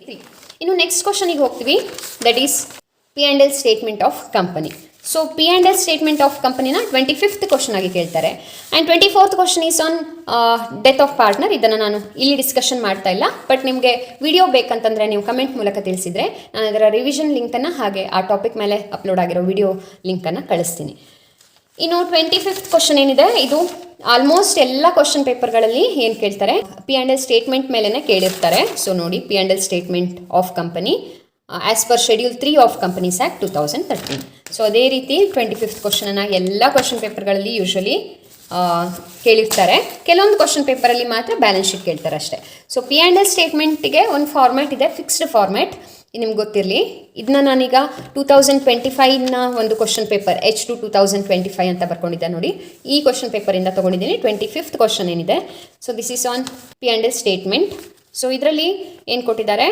3. ಇನ್ನು ನೆಕ್ಸ್ಟ್ ಕ್ವಶನಿಗೆ ಹೋಗ್ತೀವಿ. That is P&L statement of company. So P&L statement of ಕಂಪನಿನ 25th question ಆಗಿ ಕೇಳ್ತಾರೆ. And 24th question is on death of partner. ಇದನ್ನು ನಾನು ಇಲ್ಲಿ ಡಿಸ್ಕಷನ್ ಮಾಡ್ತಾ ಇಲ್ಲ, ಬಟ್ ನಿಮಗೆ ವಿಡಿಯೋ ಬೇಕಂತಂದರೆ ನೀವು ಕಮೆಂಟ್ ಮೂಲಕ ತಿಳಿಸಿದರೆ ನಾನು ಅದರ ರಿವಿಷನ್ ಲಿಂಕನ್ನು ಹಾಗೆ ಆ ಟಾಪಿಕ್ ಮೇಲೆ ಅಪ್ಲೋಡ್ ಆಗಿರೋ ವಿಡಿಯೋ ಲಿಂಕನ್ನು ಕಳಿಸ್ತೀನಿ. ಇನ್ನು 25th ಕ್ವಶನ್ ಏನಿದೆ, ಇದು ಆಲ್ಮೋಸ್ಟ್ ಎಲ್ಲ ಕ್ವಶನ್ ಪೇಪರ್ಗಳಲ್ಲಿ ಏನು ಕೇಳ್ತಾರೆ, P&L ಸ್ಟೇಟ್ಮೆಂಟ್ ಮೇಲೇ ಕೇಳಿರ್ತಾರೆ. ಸೊ ನೋಡಿ, P&L statement of company as per schedule 3 of companies act 2013. So ಅದೇ ರೀತಿ 25th ಕ್ವಶನನ್ನು ಎಲ್ಲ ಕ್ವಶನ್ ಪೇಪರ್ಗಳಲ್ಲಿ ಯೂಶ್ವಲಿ ಕೇಳಿರ್ತಾರೆ. ಕೆಲವೊಂದು ಕ್ವಶನ್ ಪೇಪರಲ್ಲಿ ಮಾತ್ರ ಬ್ಯಾಲೆನ್ಸ್ ಶೀಟ್ ಕೇಳ್ತಾರೆ ಅಷ್ಟೇ. ಸೊ P&L ಸ್ಟೇಟ್ಮೆಂಟ್ಗೆ ಒಂದು ಫಾರ್ಮ್ಯಾಟ್ ಇದೆ, ಫಿಕ್ಸ್ಡ್ ಫಾರ್ಮ್ಯಾಟ್, ನಿಮ್ಗೆ ಗೊತ್ತಿರಲಿ. ಇದನ್ನ ನಾನೀಗ 2025ನ ಒಂದು ಕ್ವಶನ್ ಪೇಪರ್ H2 2025 ಅಂತ ಬರ್ಕೊಂಡಿದ್ದೆ ನೋಡಿ. ಈ ಕ್ವಶನ್ ಪೇಪರಿಂದ ತೊಗೊಂಡಿದ್ದೀನಿ. 25th ಕ್ವಶನ್ ಏನಿದೆ, so this is on P&L statement. So ಇದರಲ್ಲಿ ಏನು ಕೊಟ್ಟಿದ್ದಾರೆ,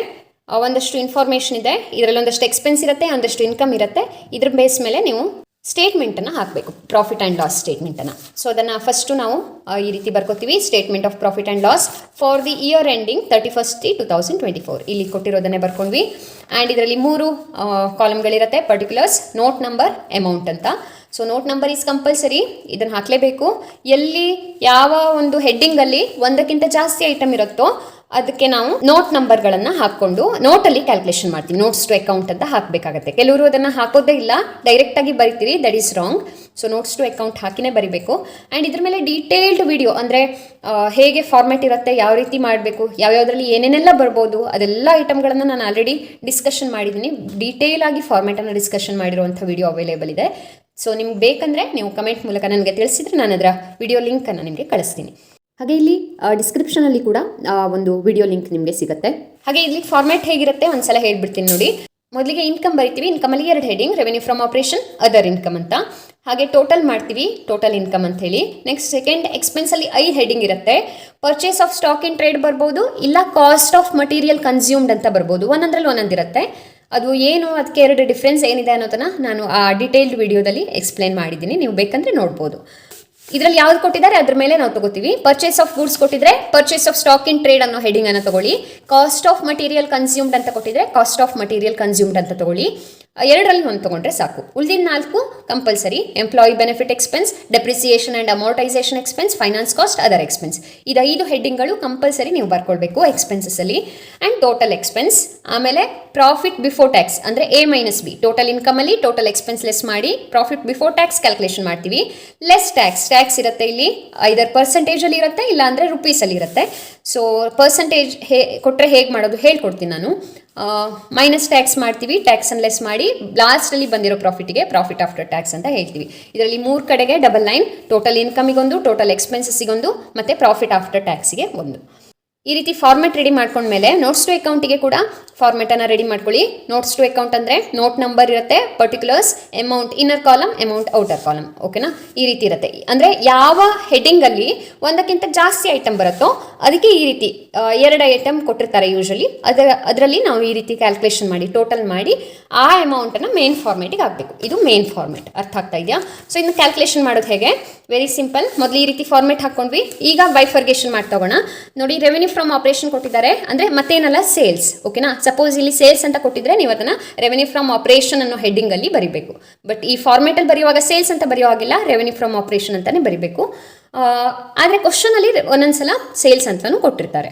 ಒಂದಷ್ಟು ಇನ್ಫಾರ್ಮೇಷನ್ ಇದೆ, ಇದರಲ್ಲಿ ಒಂದಷ್ಟು ಎಕ್ಸ್ಪೆನ್ಸ್ ಇರುತ್ತೆ, ಒಂದಷ್ಟು ಇನ್ಕಮ್ ಇರುತ್ತೆ. ಇದ್ರ ಬೇಸ್ ಮೇಲೆ ನೀವು ಸ್ಟೇಟ್ಮೆಂಟನ್ನು ಹಾಕಬೇಕು, ಪ್ರಾಫಿಟ್ ಆ್ಯಂಡ್ ಲಾಸ್ ಸ್ಟೇಟ್ಮೆಂಟನ್ನು. ಸೊ ಅದನ್ನು ಫಸ್ಟು ನಾವು ಈ ರೀತಿ ಬರ್ಕೋತೀವಿ. Statement of profit and loss for the year ending 31st 2024 ಇಲ್ಲಿ ಕೊಟ್ಟಿರೋದನ್ನೇ ಬರ್ಕೊಂಡ್ವಿ. ಆ್ಯಂಡ್ ಇದರಲ್ಲಿ 3 ಕಾಲಮ್ಗಳಿರುತ್ತೆ, ಪರ್ಟಿಕ್ಯುಲರ್ಸ್, ನೋಟ್ ನಂಬರ್, ಅಮೌಂಟ್ ಅಂತ. So note number is compulsory, ಇದನ್ನು ಹಾಕಲೇಬೇಕು. ಎಲ್ಲಿ ಯಾವ ಒಂದು ಹೆಡ್ಡಿಂಗಲ್ಲಿ ಒಂದಕ್ಕಿಂತ ಜಾಸ್ತಿ ಐಟಮ್ ಇರುತ್ತೋ ಅದಕ್ಕೆ ನಾವು ನೋಟ್ ನಂಬರ್ಗಳನ್ನು ಹಾಕ್ಕೊಂಡು ನೋಟಲ್ಲಿ ಕ್ಯಾಲ್ಕುಲೇಷನ್ ಮಾಡ್ತೀವಿ. ನೋಟ್ಸ್ ಟು ಅಕೌಂಟ್ ಅಂತ ಹಾಕಬೇಕಾಗತ್ತೆ. ಕೆಲವರು ಅದನ್ನು ಹಾಕೋದೇ ಇಲ್ಲ, ಡೈರೆಕ್ಟಾಗಿ ಬರಿತೀವಿ, that is wrong. So notes to account ಹಾಕಿನೇ ಬರಿಬೇಕು. ಆ್ಯಂಡ್ ಇದ್ರ ಮೇಲೆ ಡೀಟೇಲ್ಡ್ ವಿಡಿಯೋ, ಅಂದರೆ ಹೇಗೆ ಫಾರ್ಮ್ಯಾಟ್ ಇರುತ್ತೆ, ಯಾವ ರೀತಿ ಮಾಡಬೇಕು, ಯಾವ್ಯಾವುದರಲ್ಲಿ ಏನೇನೆಲ್ಲ ಬರ್ಬೋದು, ಅದೆಲ್ಲ ಐಟಮ್ಗಳನ್ನು ನಾನು ಆಲ್ರೆಡಿ ಡಿಸ್ಕಷನ್ ಮಾಡಿದ್ದೀನಿ. ಡೀಟೇಲ್ ಆಗಿ ಫಾರ್ಮ್ಯಾಟನ್ನು ಡಿಸ್ಕಷನ್ ಮಾಡಿರುವಂಥ ವಿಡಿಯೋ ಅವೈಲೇಬಲ್ ಇದೆ. ಸೊ ನಿಮ್ಗೆ ಬೇಕಂದರೆ ನೀವು ಕಮೆಂಟ್ ಮೂಲಕ ನನಗೆ ತಿಳಿಸಿದರೆ ನಾನು ಅದರ ವಿಡಿಯೋ ಲಿಂಕನ್ನು ನಿಮಗೆ ಕಳಿಸ್ತೀನಿ. ಹಾಗೆ ಇಲ್ಲಿ ಡಿಸ್ಕ್ರಿಪ್ಷನಲ್ಲಿ ಕೂಡ ಒಂದು ವಿಡಿಯೋ ಲಿಂಕ್ ನಿಮಗೆ ಸಿಗುತ್ತೆ. ಹಾಗೆ ಇಲ್ಲಿ ಫಾರ್ಮ್ಯಾಟ್ ಹೇಗಿರುತ್ತೆ ಒಂದ್ಸಲ ಹೇಳ್ಬಿಡ್ತೀನಿ ನೋಡಿ. ಮೊದಲಿಗೆ ಇನ್ಕಮ್ ಬರಿತೀವಿ. ಇನ್ಕಮಲ್ಲಿ 2 heading, revenue from operation, other income ಅಂತ. ಹಾಗೆ ಟೋಟಲ್ ಮಾಡ್ತೀವಿ, ಟೋಟಲ್ ಇನ್ಕಮ್ ಅಂತ ಹೇಳಿ. ನೆಕ್ಸ್ಟ್ ಸೆಕೆಂಡ್ ಎಕ್ಸ್ಪೆನ್ಸಲ್ಲಿ 5 ಹೆಡಿಂಗ್ ಇರುತ್ತೆ. Purchase of stock in trade ಬರ್ಬೋದು, ಇಲ್ಲ ಕಾಸ್ಟ್ ಆಫ್ ಮಟೀರಿಯಲ್ ಕನ್ಸ್ಯೂಮ್ಡ್ ಅಂತ ಬರ್ಬೋದು. ಒಂದೊಂದರಲ್ಲಿ ಒಂದೊಂದಿರುತ್ತೆ. ಅದು ಏನು, ಅದಕ್ಕೆ 2 ಡಿಫ್ರೆನ್ಸ್ ಏನಿದೆ ಅನ್ನೋದನ್ನು ನಾನು ಆ ಡಿಟೇಲ್ಡ್ ವಿಡಿಯೋದಲ್ಲಿ ಎಕ್ಸ್ಪ್ಲೈನ್ ಮಾಡಿದ್ದೀನಿ, ನೀವು ಬೇಕಂದರೆ ನೋಡ್ಬೋದು. ಇದರಲ್ಲಿ ಯಾವ್ದು ಕೊಟ್ಟಿದ್ದಾರೆ ಅದ್ರ ಮೇಲೆ ನಾವು ತಗೋತೀವಿ. ಪರ್ಚೇಸ್ ಆಫ್ ಗೂಡ್ಸ್ ಕೊಟ್ಟಿದ್ರೆ purchase of stock in trade ಅನ್ನೋ ಹೆಡಿಂಗ್ ಅನ್ನು ತಗೊಳ್ಳಿ. ಕಾಸ್ಟ್ ಆಫ್ ಮಟೀರಿಯಲ್ ಕನ್ಸ್ಯೂಮ್ಡ್ ಅಂತ ಕೊಟ್ಟಿದ್ರೆ ಕಾಸ್ಟ್ ಆಫ್ ಮಟೀರಿಯಲ್ ಕನ್ಸ್ಯೂಮ್ಡ್ ಅಂತ ತಗೊಳ್ಳಿ. 2ರಲ್ಲಿ ಒಂದು ತಗೊಂಡ್ರೆ ಸಾಕು. ಉಳಿದಿನ 4 compulsory. Employee benefit expense, depreciation and amortisation expense, finance cost, other expense. ಇದು 5 ಹೆಡ್ಡಿಂಗ್ಗಳು ಕಂಪಲ್ಸರಿ ನೀವು ಬರ್ಕೊಳ್ಬೇಕು ಎಕ್ಸ್ಪೆನ್ಸಸ್ಸಲ್ಲಿ. ಆ್ಯಂಡ್ ಟೋಟಲ್ ಎಕ್ಸ್ಪೆನ್ಸ್, ಆಮೇಲೆ ಪ್ರಾಫಿಟ್ ಬಿಫೋರ್ ಟ್ಯಾಕ್ಸ್ ಅಂದರೆ A-B, ಟೋಟಲ್ ಇನ್ಕಮಲ್ಲಿ ಟೋಟಲ್ ಎಕ್ಸ್ಪೆನ್ಸ್ ಲೆಸ್ ಮಾಡಿ ಪ್ರಾಫಿಟ್ ಬಿಫೋರ್ ಟ್ಯಾಕ್ಸ್ ಕ್ಯಾಲ್ಕುಲೇಷನ್ ಮಾಡ್ತೀವಿ. ಲೆಸ್ ಟ್ಯಾಕ್ಸ್ ಇರುತ್ತೆ ಇಲ್ಲಿ, ಐದರ್ ಪರ್ಸೆಂಟೇಜಲ್ಲಿ ಇರುತ್ತೆ, ಇಲ್ಲ ಅಂದರೆ ರುಪೀಸಲ್ಲಿ ಇರುತ್ತೆ. ಸೊ ಪರ್ಸೆಂಟೇಜ್ ಕೊಟ್ಟರೆ ಹೇಗೆ ಮಾಡೋದು ಹೇಳ್ಕೊಡ್ತೀನಿ ನಾನು. ಮೈನಸ್ ಟ್ಯಾಕ್ಸ್ ಮಾಡ್ತೀವಿ, ಟ್ಯಾಕ್ಸನ್ನು ಲೆಸ್ ಮಾಡಿ ಲಾಸ್ಟಲ್ಲಿ ಬಂದಿರೋ ಪ್ರಾಫಿಟ್ಗೆ ಪ್ರಾಫಿಟ್ ಆಫ್ಟರ್ ಟ್ಯಾಕ್ಸ್ ಅಂತ ಹೇಳ್ತೀವಿ. ಇದರಲ್ಲಿ 3 ಕಡೆಗೆ ಡಬಲ್ ಲೈನ್, ಟೋಟಲ್ ಇನ್ಕಮಿಗೊಂದು, ಟೋಟಲ್ ಎಕ್ಸ್ಪೆನ್ಸಸ್ಸಿಗೊಂದು, ಮತ್ತು ಪ್ರಾಫಿಟ್ ಆಫ್ಟರ್ ಟ್ಯಾಕ್ಸಿಗೆ ಒಂದು. ಈ ರೀತಿ ಫಾರ್ಮೆಟ್ ರೆಡಿ ಮಾಡ್ಕೊಂಡ್ಮೇಲೆ ನೋಟ್ಸ್ ಟು ಅಕೌಂಟಿಗೆ ಕೂಡ ಫಾರ್ಮೆಟನ್ನು ರೆಡಿ ಮಾಡ್ಕೊಳ್ಳಿ. ನೋಟ್ಸ್ ಟು ಅಕೌಂಟ್ ಅಂದರೆ ನೋಟ್ ನಂಬರ್ ಇರುತ್ತೆ, particulars, amount inner column, amount outer column. ಓಕೆನಾ, ಈ ರೀತಿ ಇರುತ್ತೆ. ಅಂದರೆ ಯಾವ ಹೆಡ್ಡಿಂಗಲ್ಲಿ ಒಂದಕ್ಕಿಂತ ಜಾಸ್ತಿ ಐಟಮ್ ಬರುತ್ತೋ ಅದಕ್ಕೆ ಈ ರೀತಿ 2 ಐಟಮ್ ಕೊಟ್ಟಿರ್ತಾರೆ ಯೂಶಲಿ. ಅದರಲ್ಲಿ ನಾವು ಈ ರೀತಿ ಕ್ಯಾಲ್ಕುಲೇಷನ್ ಮಾಡಿ ಟೋಟಲ್ ಮಾಡಿ ಆ ಅಮೌಂಟನ್ನು ಮೇನ್ ಫಾರ್ಮೆಟಿಗೆ ಹಾಕಬೇಕು. ಇದು ಮೇನ್ ಫಾರ್ಮೆಟ್. ಅರ್ಥ ಆಗ್ತಾ ಇದೆಯಾ? ಸೊ ಇನ್ನು ಕ್ಯಾಲ್ಕುಲೇಷನ್ ಮಾಡೋದು ಹೇಗೆ, ವೆರಿ ಸಿಂಪಲ್. ಮೊದಲು ಈ ರೀತಿ ಫಾರ್ಮೆಟ್ ಹಾಕ್ಕೊಂಡ್ವಿ. ಈಗ ಬೈಫರ್ಗೇಷನ್ ಮಾಡ್ತೋಗೋಣ ನೋಡಿ. ರೆವೆನ್ಯೂ ಫ್ರಮ್ ಆಪರೇಷನ್ ಕೊಟ್ಟಿದ್ದಾರೆ ಅಂದರೆ ಮತ್ತೇನಲ್ಲ, ಸೇಲ್ಸ್. ಓಕೆನಾ, ಸಪೋಸ್ ಇಲ್ಲಿ ಸೇಲ್ಸ್ ಅಂತ ಕೊಟ್ಟಿದ್ರೆ ನೀವು ಅದನ್ನು ರೆವೆನ್ಯೂ ಫ್ರಮ್ ಆಪರೇಷನ್ ಅನ್ನೋ ಹೆಡ್ಡಿಂಗಲ್ಲಿ ಬರೀಬೇಕು. ಬಟ್ ಈ ಫಾರ್ಮೆಟಲ್ಲಿ ಬರೆಯುವಾಗ ಸೇಲ್ಸ್ ಅಂತ ಬರೆಯುವಾಗಿಲ್ಲ, ರೆವೆನ್ಯೂ ಫ್ರಮ್ ಆಪರೇಷನ್ ಅಂತಲೇ ಬರೀಬೇಕು. ಆದರೆ ಕ್ವಶನಲ್ಲಿ ಒಂದೊಂದ್ಸಲ ಸೇಲ್ಸ್ ಅಂತಲೂ ಕೊಟ್ಟಿರ್ತಾರೆ.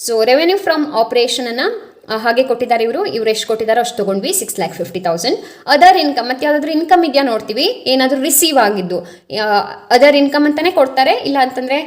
ಸೊ ರೆವೆನ್ಯೂ ಫ್ರಮ್ ಆಪರೇಷನನ್ನು ಹಾಗೆ ಕೊಟ್ಟಿದ್ದಾರೆ ಇವರು ಎಷ್ಟು ಕೊಟ್ಟಿದ್ದಾರೋ ಅಷ್ಟು ತೊಗೊಂಡ್ವಿ, 6,50,000. ಅದರ್ ಇನ್ಕಮ್, ಮತ್ತು ಯಾವುದಾದ್ರೂ ಇನ್ಕಮ್ ಇದೆಯಾ ನೋಡ್ತೀವಿ. ಏನಾದರೂ ರಿಸೀವ್ ಆಗಿದ್ದು ಅದರ್ ಇನ್ಕಮ್ ಅಂತಲೇ ಕೊಡ್ತಾರೆ, ಇಲ್ಲ ಅಂತಂದರೆ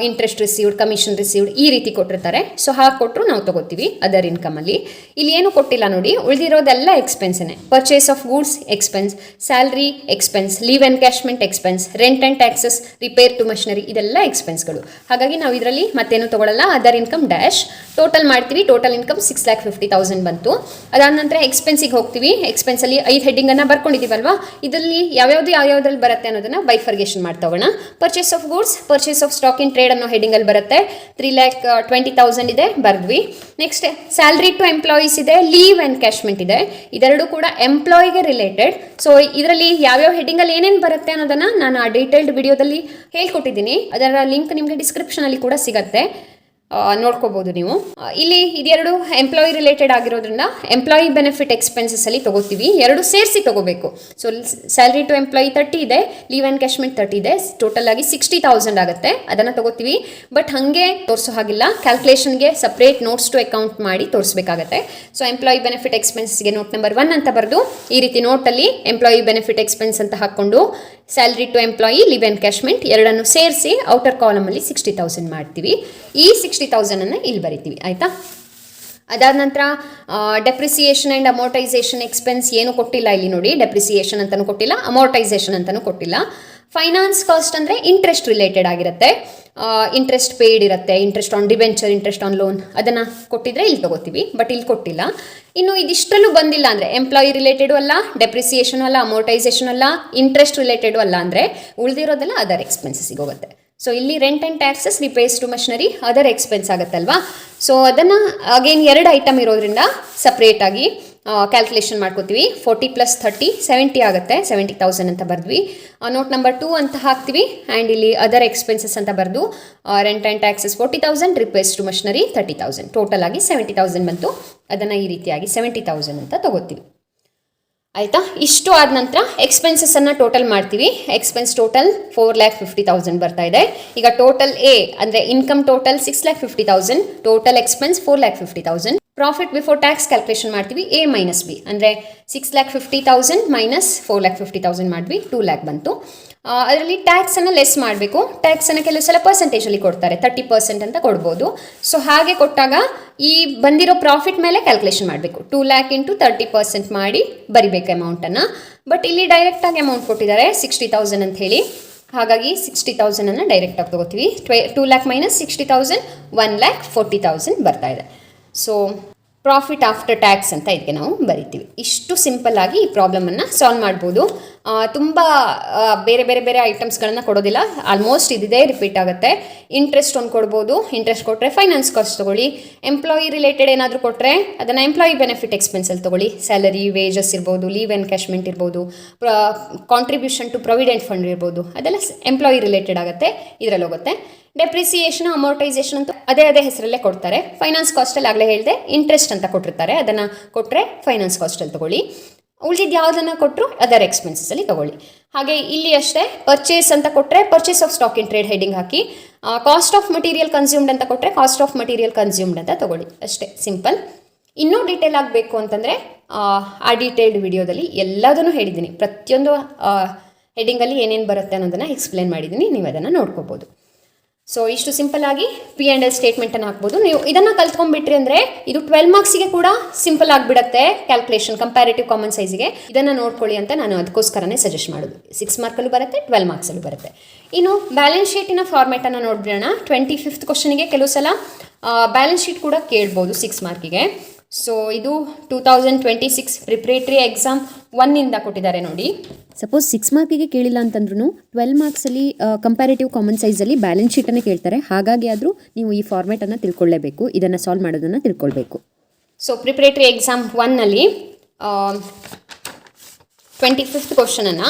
ಇಂಟ್ರೆಸ್ಟ್ ರಿಸೀವ್ಡ್, ಕಮಿಷನ್ ರಿಸೀವ್ಡ್, ಈ ರೀತಿ ಕೊಟ್ಟಿರ್ತಾರೆ. ಸೊ ಹಾಗೆ ಕೊಟ್ಟರು ನಾವು ತೊಗೋತೀವಿ ಅದರ್ ಇನ್ಕಮಲ್ಲಿ. ಇಲ್ಲಿ ಏನು ಕೊಟ್ಟಿಲ್ಲ ನೋಡಿ, ಉಳಿದಿರೋದೆಲ್ಲ ಎಕ್ಸ್ಪೆನ್ಸೇ. Purchase of goods expense, salary expense, leave encashment expense, rent and taxes, repair to machinery, ಇದೆಲ್ಲ ಎಕ್ಸ್ಪೆನ್ಸ್ಗಳು. ಹಾಗಾಗಿ ನಾವು ಇದರಲ್ಲಿ ಮತ್ತೇನು ತೊಗೊಳ್ಳಲ್ಲ. ಅದರ್ ಇನ್ಕಮ್ ಡ್ಯಾಶ್ ಟೋಟಲ್ ಮಾಡ್ತೀವಿ. ಟೋಟಲ್ ಇನ್ಕಮ್ 6,50,000 ಬಂತು. ಅದಾದ ನಂತರ ಎಕ್ಸ್ಪೆನ್ಸಿಗೆ ಹೋಗ್ತೀವಿ. ಎಕ್ಸ್ಪೆನ್ಸಲ್ಲಿ 5 ಹೆಡ್ಡಿಂಗನ್ನು ಬರ್ಕೊಂಡಿದ್ದೀವಲ್ವಾ, ಇದರಲ್ಲಿ ಯಾವ್ಯಾವ್ದ್ರಲ್ಲಿ ಬರುತ್ತೆ ಅನ್ನೋದನ್ನು ಬೈಫರ್ಗೇಷನ್ ಮಾಡ್ತೋಗೋಣ. Purchase of goods, purchase of stock in trade ಅನ್ನೋ ಹೆಡ್ಡಿಂಗಲ್ಲಿ ಬರುತ್ತೆ. 3,20,000 ಇದೆ, ಬರ್ದ್ವಿ. ನೆಕ್ಸ್ಟ್ ಸ್ಯಾಲ್ರಿ ಟು ಎಂಪ್ಲಾಯೀಸ್ ಇದೆ, ಲೀವ್ ಎನ್ಕ್ಯಾಶ್ಮೆಂಟ್ ಇದೆ. ಇದೆರಡು ಕೂಡ ಎಂಪ್ಲಾಯಿಗೆ ರಿಲೇಟೆಡ್. ಸೊ ಇದರಲ್ಲಿ ಯಾವ್ಯಾವ ಹೆಡ್ಡಿಂಗಲ್ಲಿ ಏನೇನು ಬರುತ್ತೆ ಅನ್ನೋದನ್ನು ನಾನು ಆ ಡೀಟೇಲ್ಡ್ ವಿಡಿಯೋದಲ್ಲಿ ಹೇಳ್ಕೊಟ್ಟಿದ್ದೀನಿ. ಅದರ ಲಿಂಕ್ ನಿಮಗೆ ಡಿಸ್ಕ್ರಿಪ್ಷನಲ್ಲಿ ಕೂಡ ಸಿಗುತ್ತೆ. ನೋಡ್ಕೋಬೋದು ನೀವು. ಇಲ್ಲಿ ಇದೆರಡು ಎಂಪ್ಲಾಯಿ ರಿಲೇಟೆಡ್ ಆಗಿರೋದ್ರಿಂದ ಎಂಪ್ಲಾಯಿ ಬೆನಿಫಿಟ್ ಎಕ್ಸ್ಪೆನ್ಸಸ್ಸಲ್ಲಿ ತೊಗೋತೀವಿ, ಎರಡು ಸೇರಿಸಿ ತೊಗೋಬೇಕು. ಸೊ ಸ್ಯಾಲ್ರಿ ಟು ಎಂಪ್ಲಾಯಿ 30 ಇದೆ, ಲೀವ್ ಎನ್ಕ್ಯಾಶ್ಮೆಂಟ್ 30 ಇದೆ, ಟೋಟಲ್ ಆಗಿ 60,000 ಆಗುತ್ತೆ, ಅದನ್ನು ತೊಗೋತೀವಿ. ಬಟ್ ಹಾಗೆ ತೋರಿಸೋ ಹಾಗಿಲ್ಲ, ಕ್ಯಾಲ್ಕುಲೇಷನ್ಗೆ ಸಪ್ರೇಟ್ ನೋಟ್ಸ್ ಟು ಅಕೌಂಟ್ ಮಾಡಿ ತೋರಿಸಬೇಕಾಗತ್ತೆ. ಸೊ ಎಂಪ್ಲಾಯಿ ಬೆನಿಫಿಟ್ ಎಕ್ಸ್ಪೆನ್ಸ್ಗೆ ನೋಟ್ ನಂಬರ್ 1 ಅಂತ ಬರೆದು ಈ ರೀತಿ ನೋಟಲ್ಲಿ ಎಂಪ್ಲಾಯಿ ಬೆನಿಫಿಟ್ ಎಕ್ಸ್ಪೆನ್ಸ್ ಅಂತ ಹಾಕ್ಕೊಂಡು salary to employee, leave encashment ಎರಡನ್ನು ಸೇರಿಸಿ ಔಟರ್ ಕಾಲಮಲ್ಲಿ 60,000 ಮಾಡ್ತೀವಿ. ಈ 60,000 ಇಲ್ಲಿ ಬರಿತೀವಿ, ಆಯಿತಾ. ಅದಾದ ನಂತರ ಡೆಪ್ರಿಸಿಯೇಷನ್ ಆ್ಯಂಡ್ ಅಮೋರ್ಟೈಸೇಷನ್ ಎಕ್ಸ್ಪೆನ್ಸ್ ಏನು ಕೊಟ್ಟಿಲ್ಲ ಇಲ್ಲಿ ನೋಡಿ, ಡೆಪ್ರಿಸಿಯೇಷನ್ ಅಂತಲೂ ಕೊಟ್ಟಿಲ್ಲ, ಅಮೋರ್ಟೈಸೇಷನ್ ಅಂತಲೂ ಕೊಟ್ಟಿಲ್ಲ. ಫೈನಾನ್ಸ್ ಕಾಸ್ಟ್ ಅಂದರೆ ಇಂಟ್ರೆಸ್ಟ್ ರಿಲೇಟೆಡ್ ಆಗಿರುತ್ತೆ, ಇಂಟ್ರೆಸ್ಟ್ ಪೇಯ್ಡ್ ಇರುತ್ತೆ, interest on debenture, interest on loan, ಅದನ್ನು ಕೊಟ್ಟಿದ್ರೆ ಇಲ್ಲಿ ತೊಗೋತೀವಿ, ಬಟ್ ಇಲ್ಲಿ ಕೊಟ್ಟಿಲ್ಲ. ಇನ್ನು ಇದಿಷ್ಟಲ್ಲೂ ಬಂದಿಲ್ಲ ಅಂದರೆ ಎಂಪ್ಲಾಯಿ ರಿಲೇಟೆಡು ಅಲ್ಲ, ಡೆಪ್ರಿಸಿಯೇಷನು ಅಲ್ಲ, ಅಮೋರ್ಟೈಸೇಷನ್ ಅಲ್ಲ, ಇಂಟ್ರೆಸ್ಟ್ ರಿಲೇಟೆಡು ಅಲ್ಲ ಅಂದರೆ ಉಳಿದಿರೋದೆಲ್ಲ ಅದರ್ ಎಕ್ಸ್ಪೆನ್ಸಸ್ಸಿಗೆ ಹೋಗುತ್ತೆ. ಸೊ ಇಲ್ಲಿ rent and taxes, repairs to machinery other expense ಆಗುತ್ತಲ್ವಾ. ಸೊ ಅದನ್ನು ಅಗೇನ್ 2 ಐಟಮ್ ಇರೋದ್ರಿಂದ ಸಪ್ರೇಟಾಗಿ ಕ್ಯಾಲ್ಕುಲೇಷನ್ ಮಾಡ್ಕೋತೀವಿ. 40 + 30 70 ಆಗುತ್ತೆ, 70,000 ಅಂತ ಬರೆದ್ವಿ. ನೋಟ್ ನಂಬರ್ 2 ಅಂತ ಹಾಕ್ತೀವಿ. ಆ್ಯಂಡ್ ಇಲ್ಲಿ ಅದರ್ ಎಕ್ಸ್ಪೆನ್ಸಸ್ ಅಂತ ಬರೆದು rent and taxes 40,000, repairs to machinery 30,000, total ಆಗಿ 70,000 ಬಂತು. ಅದನ್ನು ಈ ರೀತಿಯಾಗಿ 70,000 ಅಂತ ತೊಗೋತೀವಿ, ಆಯಿತಾ. ಇಷ್ಟು ಆದ ನಂತರ ಎಕ್ಸ್ಪೆನ್ಸಸ್ಸನ್ನು ಟೋಟಲ್ ಮಾಡ್ತೀವಿ. ಎಕ್ಸ್ಪೆನ್ಸ್ ಟೋಟಲ್ 4,50,000 ಬರ್ತಾ ಇದೆ. ಈಗ ಟೋಟಲ್ ಎ ಅಂದರೆ income total 6,50,000, total expense 4,50,000. Profit before tax calculation ಮಾಡ್ತೀವಿ, ಎ ಮೈನಸ್ ಬಿ ಅಂದರೆ 6,50,000 ಮೈನಸ್ 4,50,000 ಮಾಡಿದ್ವಿ, 2 lakh ಬಂತು. ಅದರಲ್ಲಿ ಟ್ಯಾಕ್ಸನ್ನು ಲೆಸ್ ಮಾಡಬೇಕು. ಟ್ಯಾಕ್ಸನ್ನು ಕೆಲವು ಸಲ ಪರ್ಸೆಂಟೇಜಲ್ಲಿ ಕೊಡ್ತಾರೆ, 30% ಅಂತ ಕೊಡ್ಬೋದು. ಸೊ ಹಾಗೆ ಕೊಟ್ಟಾಗ ಈ ಬಂದಿರೋ ಪ್ರಾಫಿಟ್ ಮೇಲೆ ಕ್ಯಾಲ್ಕುಲೇಷನ್ ಮಾಡಬೇಕು. 2 lakh ಇಂಟು 30% ಮಾಡಿ ಬರಿಬೇಕು ಅಮೌಂಟನ್ನು. ಬಟ್ ಇಲ್ಲಿ ಡೈರೆಕ್ಟಾಗಿ ಅಮೌಂಟ್ ಕೊಟ್ಟಿದ್ದಾರೆ 60,000 ಅಂತ ಹೇಳಿ, ಹಾಗಾಗಿ 60,000 ಡೈರೆಕ್ಟಾಗಿ ತೊಗೋತೀವಿ. 2 lakh ಮೈನಸ್ 60,000 1,40,000 ಬರ್ತಾ ಇದೆ. ಸೊ ಪ್ರಾಫಿಟ್ ಆಫ್ಟರ್ ಟ್ಯಾಕ್ಸ್ ಅಂತ ಇದಕ್ಕೆ ನಾವು ಬರಿತೀವಿ. ಇಷ್ಟು ಸಿಂಪಲ್ಲಾಗಿ ಈ ಪ್ರಾಬ್ಲಮನ್ನು ಸಾಲ್ವ್ ಮಾಡ್ಬೋದು. ತುಂಬ ಬೇರೆ ಬೇರೆ ಬೇರೆ ಐಟಮ್ಸ್ಗಳನ್ನು ಕೊಡೋದಿಲ್ಲ, ಆಲ್ಮೋಸ್ಟ್ ಇದೇ ರಿಪೀಟ್ ಆಗುತ್ತೆ. ಇಂಟ್ರೆಸ್ಟ್ ಒಂದು ಕೊಡ್ಬೋದು, ಇಂಟ್ರೆಸ್ಟ್ ಕೊಟ್ಟರೆ ಫೈನಾನ್ಸ್ ಕಾಸ್ಟ್ ತೊಗೊಳ್ಳಿ. ಎಂಪ್ಲಾಯಿ ರಿಲೇಟೆಡ್ ಏನಾದರೂ ಕೊಟ್ಟರೆ ಅದನ್ನು ಎಂಪ್ಲಾಯಿ ಬೆನಿಫಿಟ್ ಎಕ್ಸ್ಪೆನ್ಸಲ್ಲಿ ತೊಗೊಳ್ಳಿ. ಸ್ಯಾಲರಿ, ವೇಜಸ್ ಇರ್ಬೋದು, ಲೀವ್ ಎನ್ಕ್ಯಾಶ್ಮೆಂಟ್ ಇರ್ಬೋದು, ಕಾಂಟ್ರಿಬ್ಯೂಷನ್ ಟು ಪ್ರೊವಿಡೆಂಟ್ ಫಂಡ್ ಇರ್ಬೋದು, ಅದೆಲ್ಲ ಎಂಪ್ಲಾಯಿ ರಿಲೇಟೆಡ್ ಆಗುತ್ತೆ, ಇದರಲ್ಲಿ ಹೋಗುತ್ತೆ. ಡೆಪ್ರಿಸಿಯೇಷನ್, ಅಮೋರ್ಟೈಸೇಷನ್ ಅಂತ ಅದೇ ಹೆಸರಲ್ಲೇ ಕೊಡ್ತಾರೆ. ಫೈನಾನ್ಸ್ ಕಾಸ್ಟಲ್ಲಿ ಆಗಲೇ ಹೇಳಿದೆ, ಇಂಟ್ರೆಸ್ಟ್ ಅಂತ ಕೊಟ್ಟಿರ್ತಾರೆ, ಅದನ್ನು ಕೊಟ್ಟರೆ ಫೈನಾನ್ಸ್ ಕಾಸ್ಟಲ್ಲಿ ತೊಗೊಳ್ಳಿ. ಉಳಿದಿದ್ದು ಯಾವುದನ್ನು ಕೊಟ್ಟರು ಅದರ್ ಎಕ್ಸ್ಪೆನ್ಸಸ್ಸಲ್ಲಿ ತೊಗೊಳ್ಳಿ. ಹಾಗೆ ಇಲ್ಲಿ ಅಷ್ಟೇ, ಪರ್ಚೇಸ್ ಅಂತ ಕೊಟ್ಟರೆ purchase of stock in trade heading hockey, cost of material consumed ಅಂತ ಕೊಟ್ಟರೆ ಕಾಸ್ಟ್ ಆಫ್ ಮಟೀರಿಯಲ್ ಕನ್ಸ್ಯೂಮ್ಡ್ ಅಂತ ತೊಗೊಳ್ಳಿ, ಅಷ್ಟೇ ಸಿಂಪಲ್. ಇನ್ನೂ ಡೀಟೇಲ್ ಆಗಬೇಕು ಅಂತಂದರೆ ಆ ಡೀಟೇಲ್ಡ್ ವಿಡಿಯೋದಲ್ಲಿ ಎಲ್ಲದನ್ನು ಹೇಳಿದ್ದೀನಿ, ಪ್ರತಿಯೊಂದು ಹೆಡಿಂಗಲ್ಲಿ ಏನೇನು ಬರುತ್ತೆ ಅನ್ನೋದನ್ನು ಎಕ್ಸ್ಪ್ಲೇನ್ ಮಾಡಿದ್ದೀನಿ, ನೀವು ಅದನ್ನು ನೋಡ್ಕೋಬೋದು. ಸೊ ಇಷ್ಟು ಸಿಂಪಲ್ ಆಗಿ P&L ಸ್ಟೇಟ್ಮೆಂಟನ್ನು ಹಾಕ್ಬೋದು. ನೀವು ಇದನ್ನು ಕಲ್ತ್ಕೊಂಡ್ಬಿಟ್ರಿ ಅಂದರೆ ಇದು 12 ಮಾರ್ಕ್ಸಿಗೆ ಕೂಡ ಸಿಂಪಲ್ ಆಗಿಬಿಡುತ್ತೆ ಕ್ಯಾಲ್ಕುಲೇಷನ್, ಕಂಪ್ಯಾರಿಟಿವ್ ಕಾಮನ್ ಸೈಜ್ಗೆ. ಇದನ್ನು ನೋಡ್ಕೊಳ್ಳಿ ಅಂತ ನಾನು ಅದಕ್ಕೋಸ್ಕರನೇ ಸಜೆಸ್ಟ್ ಮಾಡೋದು. 6 ಮಾರ್ಕಲ್ಲೂ ಬರುತ್ತೆ, 12 ಮಾರ್ಕ್ಸಲ್ಲೂ ಬರುತ್ತೆ. ಇನ್ನು ಬ್ಯಾಲೆನ್ಸ್ ಶೀಟಿನ ಫಾರ್ಮ್ಯಾಟನ್ನು ನೋಡ್ಬಿಡೋಣ. 25th ಕ್ವಶನಿಗೆ ಕೆಲವು ಸಲ ಬ್ಯಾಲೆನ್ಸ್ ಶೀಟ್ ಕೂಡ ಕೇಳ್ಬೋದು 6 ಮಾರ್ಕಿಗೆ. ಸೊ ಇದು 2026 ಪ್ರಿಪ್ರೇಟರಿ ಎಕ್ಸಾಮ್ 1 ಕೊಟ್ಟಿದ್ದಾರೆ ನೋಡಿ. ಸಪೋಸ್ 6 ಮಾರ್ಕಿಗೆ ಕೇಳಿಲ್ಲ ಅಂತಂದ್ರೂ 12 ಮಾರ್ಕ್ಸಲ್ಲಿ ಕಂಪ್ಯಾರಿಟಿವ್ ಕಾಮನ್ ಸೈಜಲ್ಲಿ ಬ್ಯಾಲೆನ್ಸ್ ಶೀಟನ್ನು ಕೇಳ್ತಾರೆ. ಹಾಗಾಗಿ ಆದರೂ ನೀವು ಈ ಫಾರ್ಮೇಟನ್ನು ತಿಳ್ಕೊಳ್ಳೇಬೇಕು, ಇದನ್ನು ಸಾಲ್ವ್ ಮಾಡೋದನ್ನು ತಿಳ್ಕೊಳ್ಬೇಕು. ಸೊ ಪ್ರಿಪ್ರೇಟರಿ ಎಕ್ಸಾಮ್ 1 25th ಕ್ವಶನನ್ನು